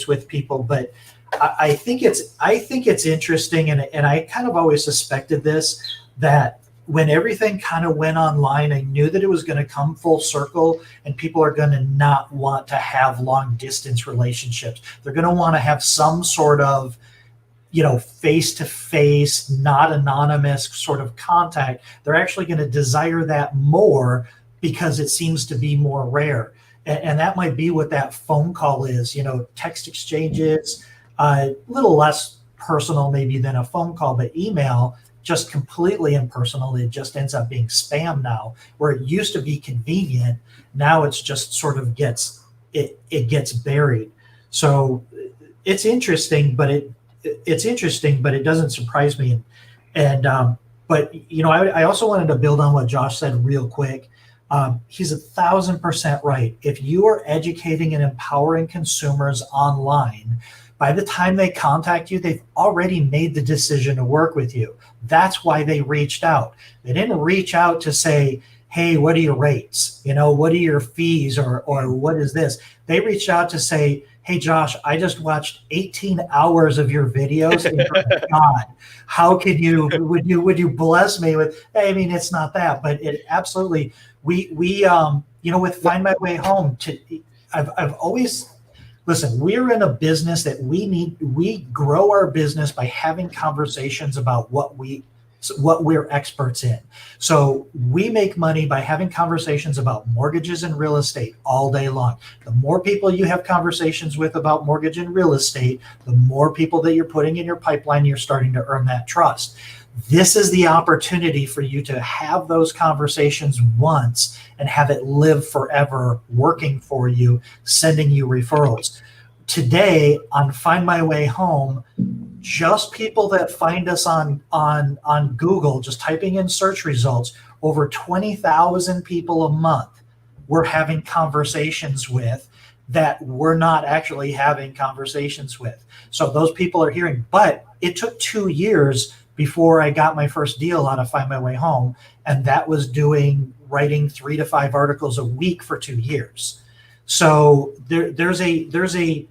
with people. But I think it's interesting, and I kind of always suspected this, that when everything kind of went online, I knew that it was going to come full circle, and people are going to not want to have long distance relationships. They're going to want to have some sort of, face to face, not anonymous sort of contact. They're actually going to desire that more because it seems to be more rare. And that might be what that phone call is. Text exchanges, a little less personal maybe than a phone call, but email, just completely impersonal. It just ends up being spam now, where it used to be convenient. Now it's just sort of gets buried. So it's interesting, but it doesn't surprise me. But I also wanted to build on what Josh said real quick. He's 1,000% right. If you are educating and empowering consumers online, by the time they contact you, they've already made the decision to work with you. That's why they reached out. They didn't reach out to say, hey, what are your rates? What are your fees, or what is this? They reached out to say, hey, Josh, I just watched 18 hours of your videos. God, how could would you bless me with, hey, I mean, it's not that, but it absolutely, we with Find My Way Home, I've always, listen, we're in a business that we grow our business by having conversations about what we're experts in. So we make money by having conversations about mortgages and real estate all day long. The more people you have conversations with about mortgage and real estate, the more people that you're putting in your pipeline, you're starting to earn that trust. This is the opportunity for you to have those conversations once and have it live forever, working for you, sending you referrals. Today on Find My Way Home, just people that find us on Google, just typing in search results, over 20,000 people a month we're having conversations with that we're not actually having conversations with. So those people are hearing, but it took 2 years before I got my first deal out of Find My Way Home, and that was writing 3 to 5 articles a week for 2 years. So there's an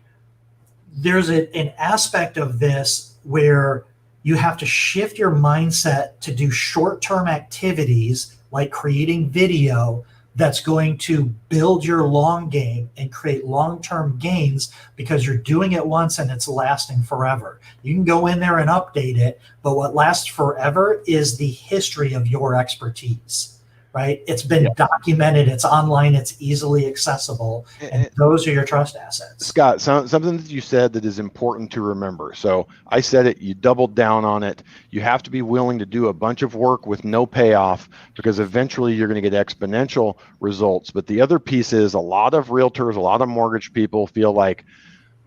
aspect of this where you have to shift your mindset to do short-term activities like creating video that's going to build your long game and create long-term gains, because you're doing it once and it's lasting forever. You can go in there and update it, but what lasts forever is the history of your expertise, right? It's been documented, it's online, it's easily accessible, and those are your trust assets. Scott, something that you said that is important to remember. So I said it, you doubled down on it. You have to be willing to do a bunch of work with no payoff, because eventually you're going to get exponential results. But the other piece is, a lot of realtors, a lot of mortgage people feel like,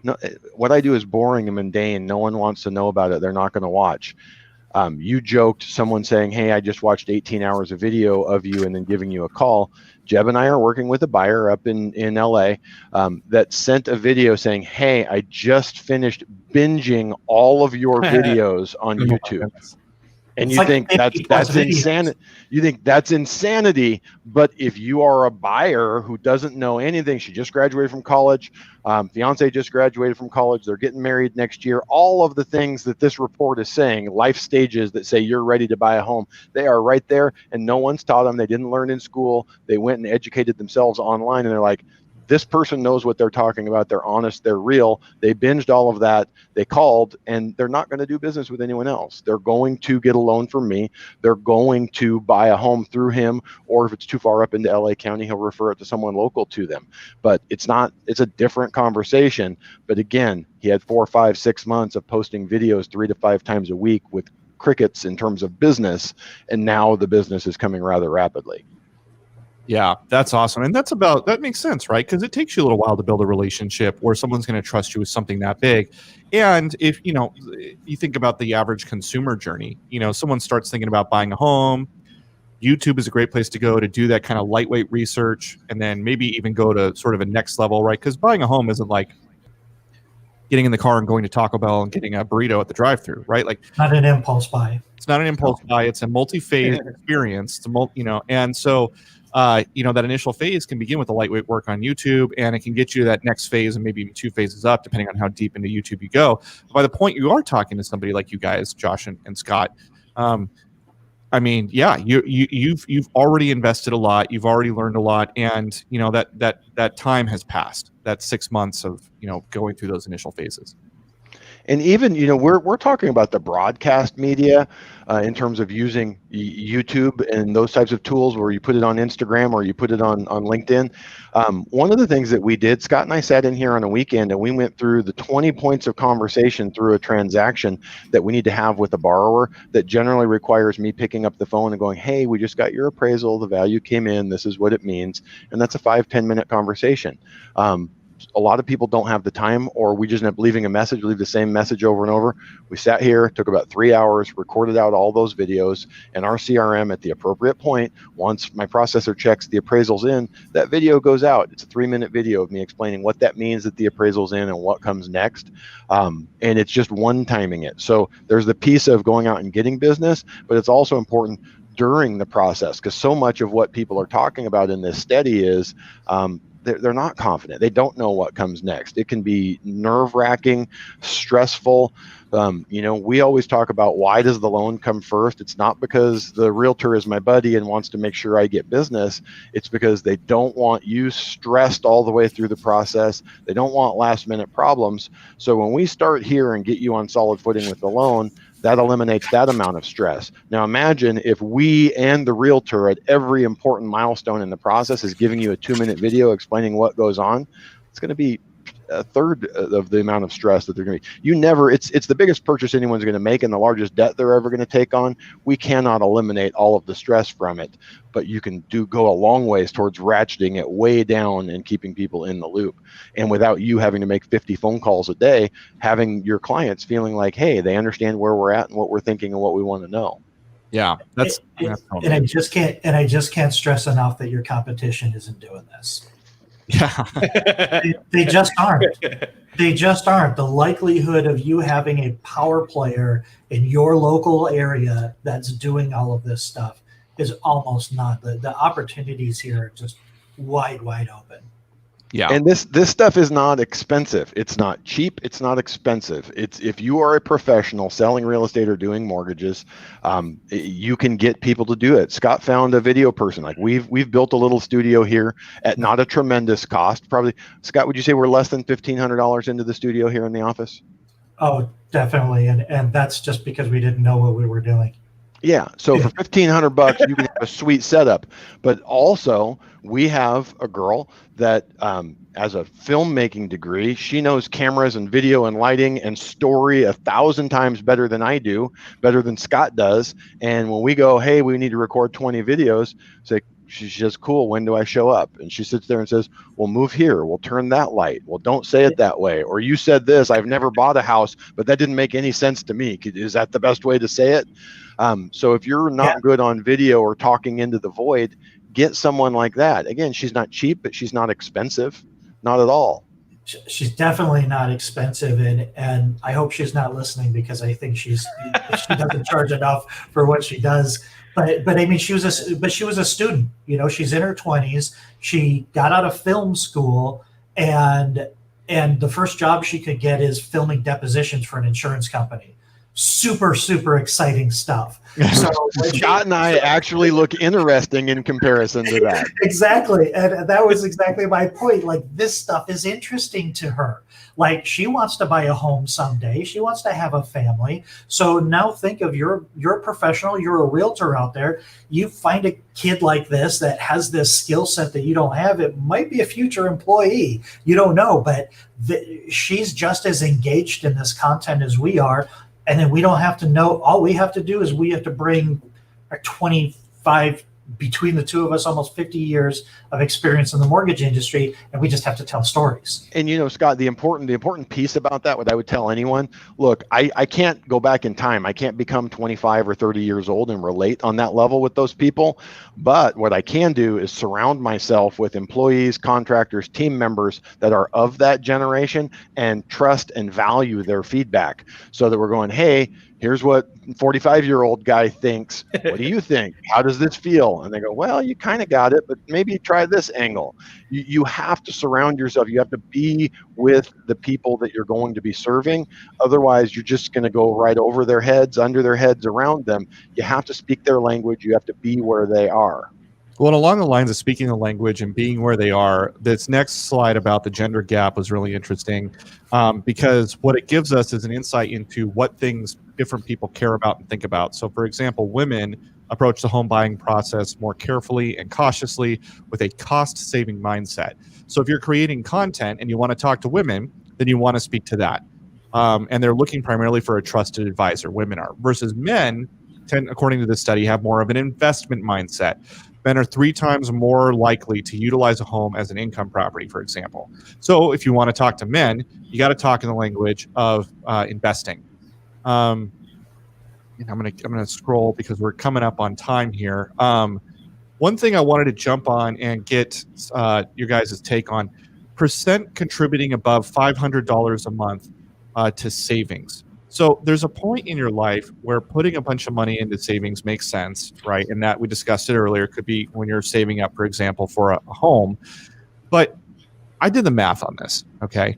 no, what I do is boring and mundane. No one wants to know about it. They're not going to watch. You joked, someone saying, hey, I just watched 18 hours of video of you and then giving you a call. Jeb and I are working with a buyer up in LA that sent a video saying, hey, I just finished binging all of your videos on YouTube. And you think that's insanity. You think that's insanity. But if you are a buyer who doesn't know anything, she just graduated from college, fiance just graduated from college, they're getting married next year, all of the things that this report is saying, life stages that say you're ready to buy a home, they are right there, and no one's taught them. They didn't learn in school. They went and educated themselves online, and they're like, this person knows what they're talking about. They're honest. They're real. They binged all of that. They called, and they're not going to do business with anyone else. They're going to get a loan from me. They're going to buy a home through him, or if it's too far up into LA County, he'll refer it to someone local to them. But it's a different conversation. But again, he had 4, 5, 6 months of posting videos 3 to 5 times a week with crickets in terms of business. And now the business is coming rather rapidly. Yeah, that's awesome. And that makes sense, right? Because it takes you a little while to build a relationship where someone's going to trust you with something that big. And if, you think about the average consumer journey, someone starts thinking about buying a home, YouTube is a great place to go to do that kind of lightweight research, and then maybe even go to sort of a next level, right? Because buying a home isn't like getting in the car and going to Taco Bell and getting a burrito at the drive-thru, right? Like, not an impulse buy. It's not an impulse buy. It's a multi-phase experience. It's and so that initial phase can begin with the lightweight work on YouTube, and it can get you that next phase and maybe even 2 phases up, depending on how deep into YouTube you go. By the point you are talking to somebody like you guys, Josh and Scott, I mean, yeah, you've already invested a lot, you've already learned a lot, and you know that time has passed. That 6 months of going through those initial phases. And even, we're talking about the broadcast media in terms of using YouTube and those types of tools where you put it on Instagram or you put it on LinkedIn. One of the things that we did, Scott and I sat in here on a weekend and we went through the 20 points of conversation through a transaction that we need to have with a borrower that generally requires me picking up the phone and going, hey, we just got your appraisal, the value came in, this is what it means. And that's a 5-10 minute conversation. A lot of people don't have the time, or we just end up leaving a message, leave the same message over and over. We sat here, took about 3 hours, recorded out all those videos, and our CRM at the appropriate point, once my processor checks the appraisals in, that video goes out. It's a 3-minute video of me explaining what that means that the appraisal's in and what comes next. And it's just one-timing it. So there's the piece of going out and getting business, but it's also important during the process, because so much of what people are talking about in this study is they're not confident. They don't know what comes next. It can be nerve-wracking, stressful. We always talk about, why does the loan come first? It's not because the realtor is my buddy and wants to make sure I get business. It's because they don't want you stressed all the way through the process. They don't want last-minute problems. So when we start here and get you on solid footing with the loan, that eliminates that amount of stress. Now imagine if we and the realtor at every important milestone in the process is giving you a 2-minute video explaining what goes on. It's going to be a third of the amount of stress that they're going to be. It's the biggest purchase anyone's going to make and the largest debt they're ever going to take on. We cannot eliminate all of the stress from it, but you can go a long ways towards ratcheting it way down and keeping people in the loop. And without you having to make 50 phone calls a day, having your clients feeling like, hey, they understand where we're at and what we're thinking and what we want to know. Yeah, that's and I just can't stress enough that your competition isn't doing this. Yeah. They just aren't. They just aren't. The likelihood of you having a power player in your local area that's doing all of this stuff is almost not. The opportunities here are just wide open. Yeah. And this stuff is not expensive. It's not cheap. It's not expensive. It's, if you are a professional selling real estate or doing mortgages, you can get people to do it. Scott found a video person. Like we've built a little studio here at not a tremendous cost. Probably, Scott, would you say we're less than $1,500 into the studio here in the office? Oh, definitely. And that's just because we didn't know what we were doing. Yeah. So for $1,500, you can have a sweet setup. But also, we have a girl that has a filmmaking degree. She knows cameras and video and lighting and story 1,000 times better than I do, better than Scott does. And when we go, hey, we need to record 20 videos, say, she's just, cool, when do I show up? And she sits there and says, well, move here, we'll turn that light, well, don't say it that way, or you said this, I've never bought a house, but that didn't make any sense to me. Is that the best way to say it? So if you're not good on video or talking into the void, get someone like that. Again, she's not cheap, but she's not expensive, not at all. She's definitely not expensive, and I hope she's not listening, because I think she doesn't charge enough for what she does. But I mean, she was a student. She's in her 20s. She got out of film school, and the first job she could get is filming depositions for an insurance company. Super exciting stuff. So Scott and I actually look interesting in comparison to that. Exactly. And that was exactly my point. Like, this stuff is interesting to her. Like, she wants to buy a home someday. She wants to have a family. So now think of you're a professional, you're a realtor out there. You find a kid like this that has this skill set that you don't have. It might be a future employee. You don't know, but she's just as engaged in this content as we are. And then we don't have to know. All we have to do is we have to bring our 25, between the two of us, almost 50 years of experience in the mortgage industry, and we just have to tell stories. And Scott, the important piece about that, what I would tell anyone, look, I can't go back in time. I can't become 25 or 30 years old and relate on that level with those people. But what I can do is surround myself with employees, contractors, team members that are of that generation and trust and value their feedback, so that we're going, hey, Here's what 45-year-old guy thinks. What do you think? How does this feel? And they go, well, you kind of got it, but maybe try this angle. You have to surround yourself. You have to be with the people that you're going to be serving. Otherwise, you're just going to go right over their heads, under their heads, around them. You have to speak their language. You have to be where they are. Well, along the lines of speaking the language and being where they are, this next slide about the gender gap was really interesting because what it gives us is an insight into what things different people care about and think about. So, for example, women approach the home buying process more carefully and cautiously with a cost-saving mindset. So if you're creating content and you want to talk to women, then you want to speak to that. And they're looking primarily for a trusted advisor, women are, versus men tend, according to this study, have more of an investment mindset. Men are 3 times more likely to utilize a home as an income property, for example. So if you want to talk to men, you got to talk in the language of investing. And I'm gonna scroll because we're coming up on time here. One thing I wanted to jump on and get your guys' take on: percent contributing above $500 a month to savings. So there's a point in your life where putting a bunch of money into savings makes sense, right? And that we discussed it earlier. It could be when you're saving up, for example, for a home. But I did the math on this, okay?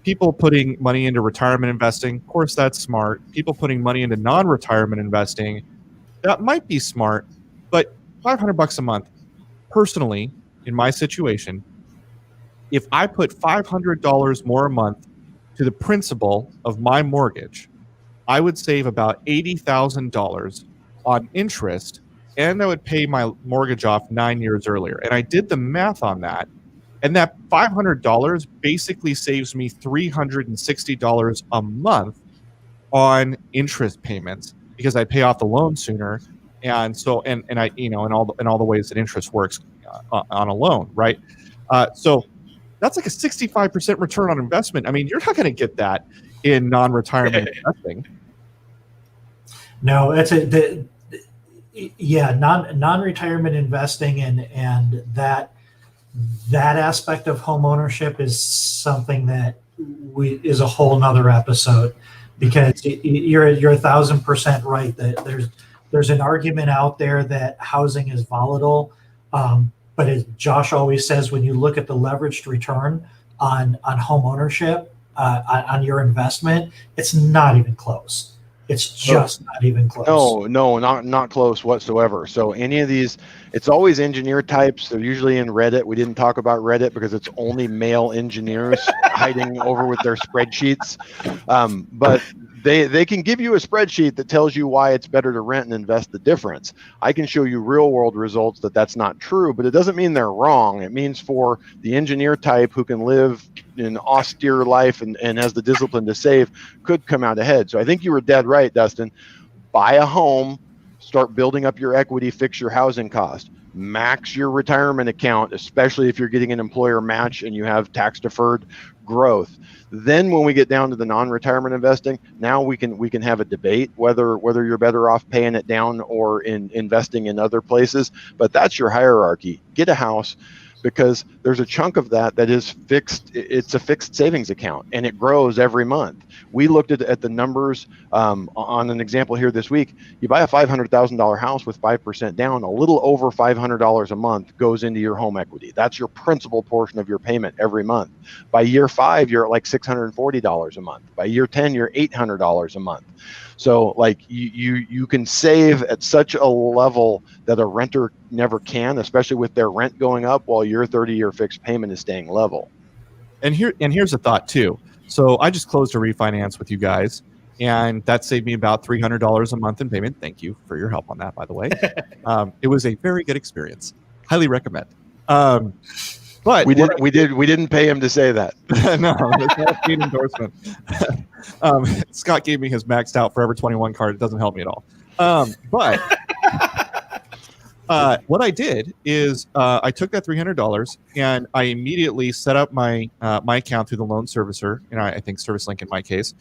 People putting money into retirement investing, of course, that's smart. People putting money into non-retirement investing, that might be smart. But $500 a month, personally, in my situation, if I put $500 more a month to the principal of my mortgage, I would save about $80,000 on interest, and I would pay my mortgage off 9 years earlier. And I did the math on that, and that $500 basically saves me $360 a month on interest payments because I pay off the loan sooner, and so and I and all the ways that interest works on a loan, right? So that's like a 65% return on investment. I mean, you're not going to get that in non-retirement investing. No, it's non-retirement investing and that aspect of home ownership is something that is a whole nother episode, because you're 1,000% right that there's an argument out there that housing is volatile. But as Josh always says, when you look at the leveraged return on home ownership, on your investment, it's not even close. It's just not even close. No, not close whatsoever. So any of these, it's always engineer types. They're usually in Reddit. We didn't talk about Reddit because it's only male engineers hiding over with their spreadsheets. But they can give you a spreadsheet that tells you why it's better to rent and invest the difference. I can show you real world results that that's not true, but it doesn't mean they're wrong. It means for the engineer type who can live an austere life and has the discipline to save could come out ahead. So I think you were dead right, Dustin. Buy a home, start building up your equity, fix your housing cost, max your retirement account, especially if you're getting an employer match and you have tax deferred growth. Then when we get down to the non-retirement investing, now we can have a debate whether you're better off paying it down or investing in other places. But that's your hierarchy. Get a house, because there's a chunk of that is fixed. It's a fixed savings account and it grows every month. We looked at the numbers on an example here this week. You buy a $500,000 house with 5% down, a little over $500 a month goes into your home equity. That's your principal portion of your payment every month. By year 5, you're at like $640 a month. By year 10, you're $800 a month. So like you can save at such a level that a renter never can, especially with their rent going up while your 30-year fixed payment is staying level. And here's a thought too. So I just closed a refinance with you guys, and that saved me about $300 a month in payment. Thank you for your help on that, by the way. It was a very good experience. Highly recommend. But we didn't pay him to say that. No, it's not a paid endorsement. Scott gave me his maxed out Forever 21 card. It doesn't help me at all. But what I did is I took that $300 and I immediately set up my account through the loan servicer, and I think ServiceLink in my case.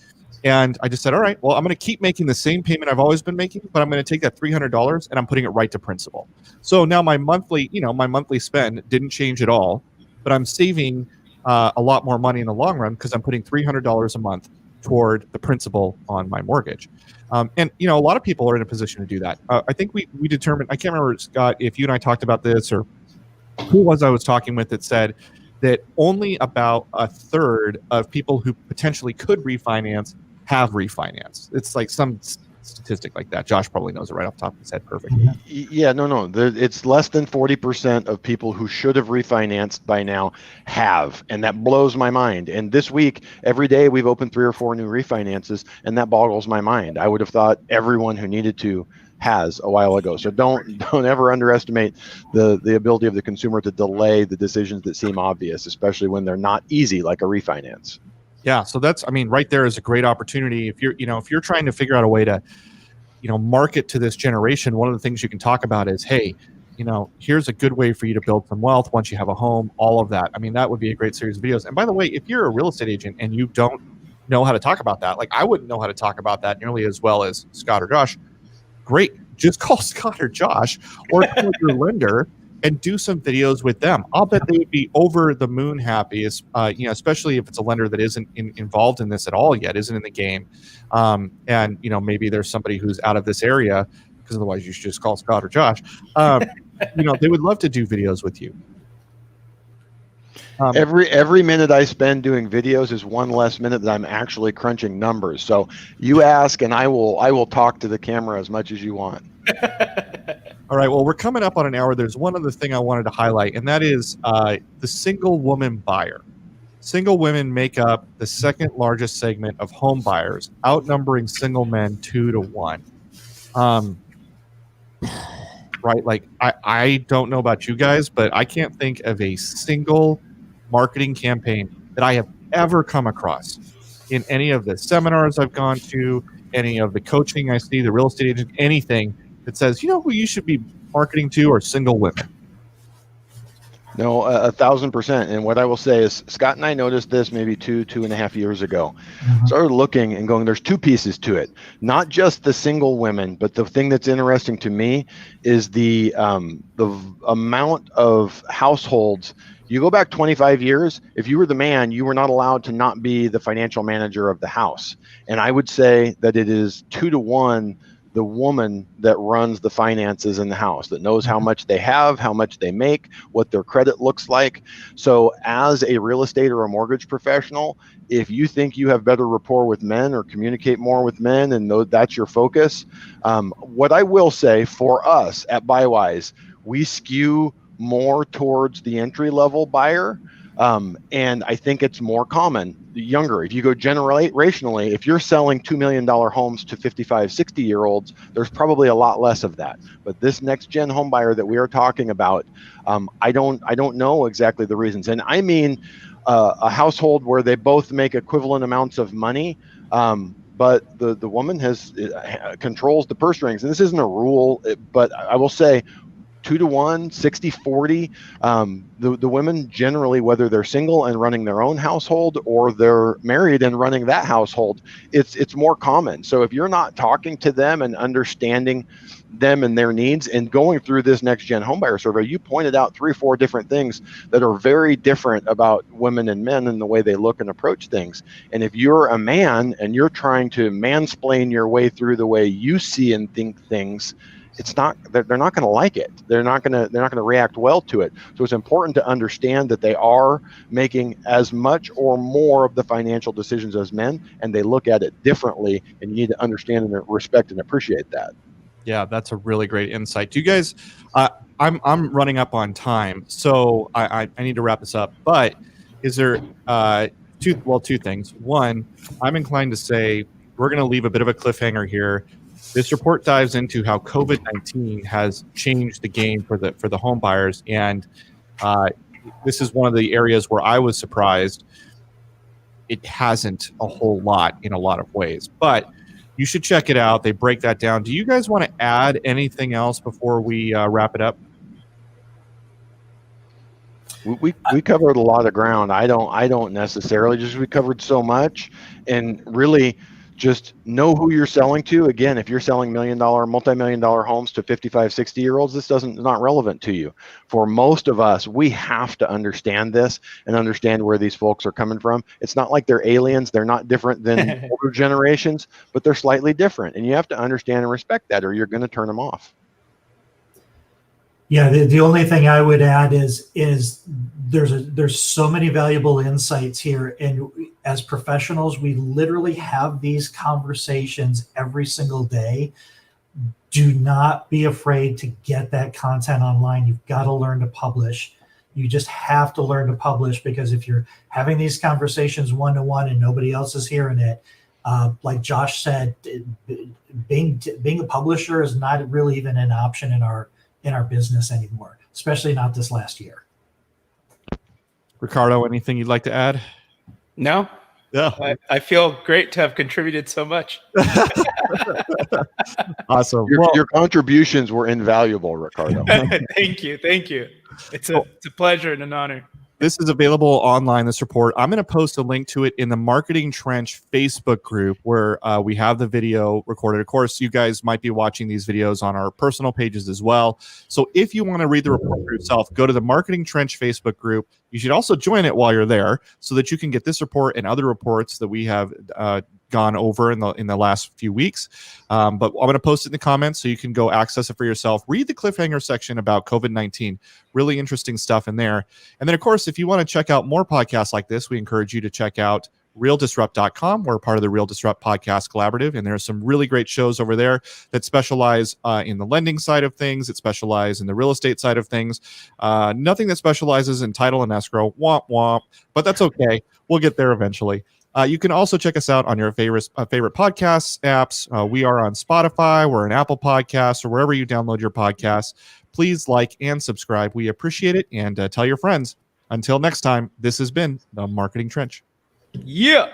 And I just said, all right, well, I'm going to keep making the same payment I've always been making, but I'm going to take that $300 and I'm putting it right to principal. So now my monthly spend didn't change at all, but I'm saving a lot more money in the long run because I'm putting $300 a month toward the principal on my mortgage. And a lot of people are in a position to do that. I think we determined, I can't remember, Scott, if you and I talked about this, or who was I was talking with, that said that only about a third of people who potentially could refinance have refinanced. It's like some statistic like that. Josh probably knows it right off the top of his head perfectly. Yeah, no. It's less than 40% of people who should have refinanced by now have, and that blows my mind. And this week, every day we've opened 3 or 4 new refinances, and that boggles my mind. I would have thought everyone who needed to has a while ago. So don't ever underestimate the ability of the consumer to delay the decisions that seem obvious, especially when they're not easy, like a refinance. Yeah, so that's, right there is a great opportunity. If you're trying to figure out a way to, market to this generation, one of the things you can talk about is, hey, here's a good way for you to build some wealth once you have a home, all of that. That would be a great series of videos. And by the way, if you're a real estate agent and you don't know how to talk about that, like I wouldn't know how to talk about that nearly as well as Scott or Josh, great. Just call Scott or Josh or call your lender and do some videos with them. I'll bet they would be over the moon happy, especially if it's a lender that isn't involved in this at all yet, isn't in the game. And maybe there's somebody who's out of this area, because otherwise you should just call Scott or Josh. They would love to do videos with you. Every minute I spend doing videos is one less minute that I'm actually crunching numbers. So you ask, and I will talk to the camera as much as you want. All right. Well, we're coming up on an hour. There's one other thing I wanted to highlight, and that is the single woman buyer. Single women make up the second largest segment of home buyers, outnumbering single men 2 to 1. Right? Like I don't know about you guys, but I can't think of a single marketing campaign that I have ever come across in any of the seminars I've gone to, any of the coaching I see, the real estate agent, anything that says, who you should be marketing to are single women. No, 1,000%. And what I will say is, Scott and I noticed this maybe 2.5 years ago. Started looking and going, there's 2 pieces to it. Not just the single women, but the thing that's interesting to me is the amount of households. You go back 25 years, if you were the man, you were not allowed to not be the financial manager of the house. And I would say that it is 2 to 1 the woman that runs the finances in the house, that knows how much they have, how much they make, what their credit looks like. So as a real estate or a mortgage professional, if you think you have better rapport with men or communicate more with men and that's your focus, what I will say for us at BuyWise, we skew more towards the entry-level buyer. And I think it's more common, younger. If you go generationally, if you're selling $2 million homes to 55, 60-year-olds, there's probably a lot less of that. But this next-gen home buyer that we are talking about, I don't know exactly the reasons. And I mean a household where they both make equivalent amounts of money, but the woman controls the purse strings. And this isn't a rule, but I will say 2 to 1, 60-40. The women generally, whether they're single and running their own household or they're married and running that household, it's more common. So if you're not talking to them and understanding them and their needs and going through this next gen homebuyer survey, you pointed out 3 or 4 different things that are very different about women and men and the way they look and approach things. And if you're a man and you're trying to mansplain your way through the way you see and think things, they're not going to like it. They're not going to react well to it. So it's important to understand that they are making as much or more of the financial decisions as men, and they look at it differently, and you need to understand and respect and appreciate that. Yeah, that's a really great insight. Do you guys, I'm running up on time, so I need to wrap this up, but is there two things. One, I'm inclined to say we're going to leave a bit of a cliffhanger here. This report dives into how COVID-19 has changed the game for the home buyers, and this is one of the areas where I was surprised. It hasn't a whole lot in a lot of ways, but you should check it out. They break that down. Do you guys want to add anything else before we wrap it up? We covered a lot of ground. I don't necessarily, just we covered so much, and really Just know who you're selling to. Again, if you're selling multi-million-dollar homes to 55, 60-year-olds, this not relevant to you. For most of us, we have to understand this and understand where these folks are coming from. It's not like they're aliens. They're not different than older generations, but they're slightly different. And you have to understand and respect that, or you're going to turn them off. Yeah, the only thing I would add is there's so many valuable insights here, and as professionals, we literally have these conversations every single day. Do not be afraid to get that content online. You've got to learn to publish. You just have to learn to publish, because if you're having these conversations one-to-one and nobody else is hearing it, like Josh said, being a publisher is not really even an option in our business anymore, especially not this last year. Ricardo, anything you'd like to add? No. Yeah. I feel great to have contributed so much. Awesome. Your contributions were invaluable, Ricardo. Thank you. It's a pleasure and an honor. This is available online, this report. I'm going to post a link to it in the Marketing Trench Facebook group, where we have the video recorded. Of course, you guys might be watching these videos on our personal pages as well. So if you want to read the report for yourself, go to the Marketing Trench Facebook group. You should also join it while you're there, so that you can get this report and other reports that we have gone over in the last few weeks. But I'm going to post it in the comments so you can go access it for yourself. Read the cliffhanger section about COVID-19. Really interesting stuff in there. And then, of course, if you want to check out more podcasts like this, we encourage you to check out RealDisrupt.com. We're part of the Real Disrupt Podcast Collaborative, and there are some really great shows over there that specialize in the lending side of things, that specialize in the real estate side of things. Nothing that specializes in title and escrow. Womp womp. But that's okay. We'll get there eventually. You can also check us out on your favorite podcast apps. We are on Spotify. We're on Apple Podcasts, or wherever you download your podcasts. Please like and subscribe. We appreciate it, and tell your friends. Until next time, this has been the Marketing Trench. Yeah.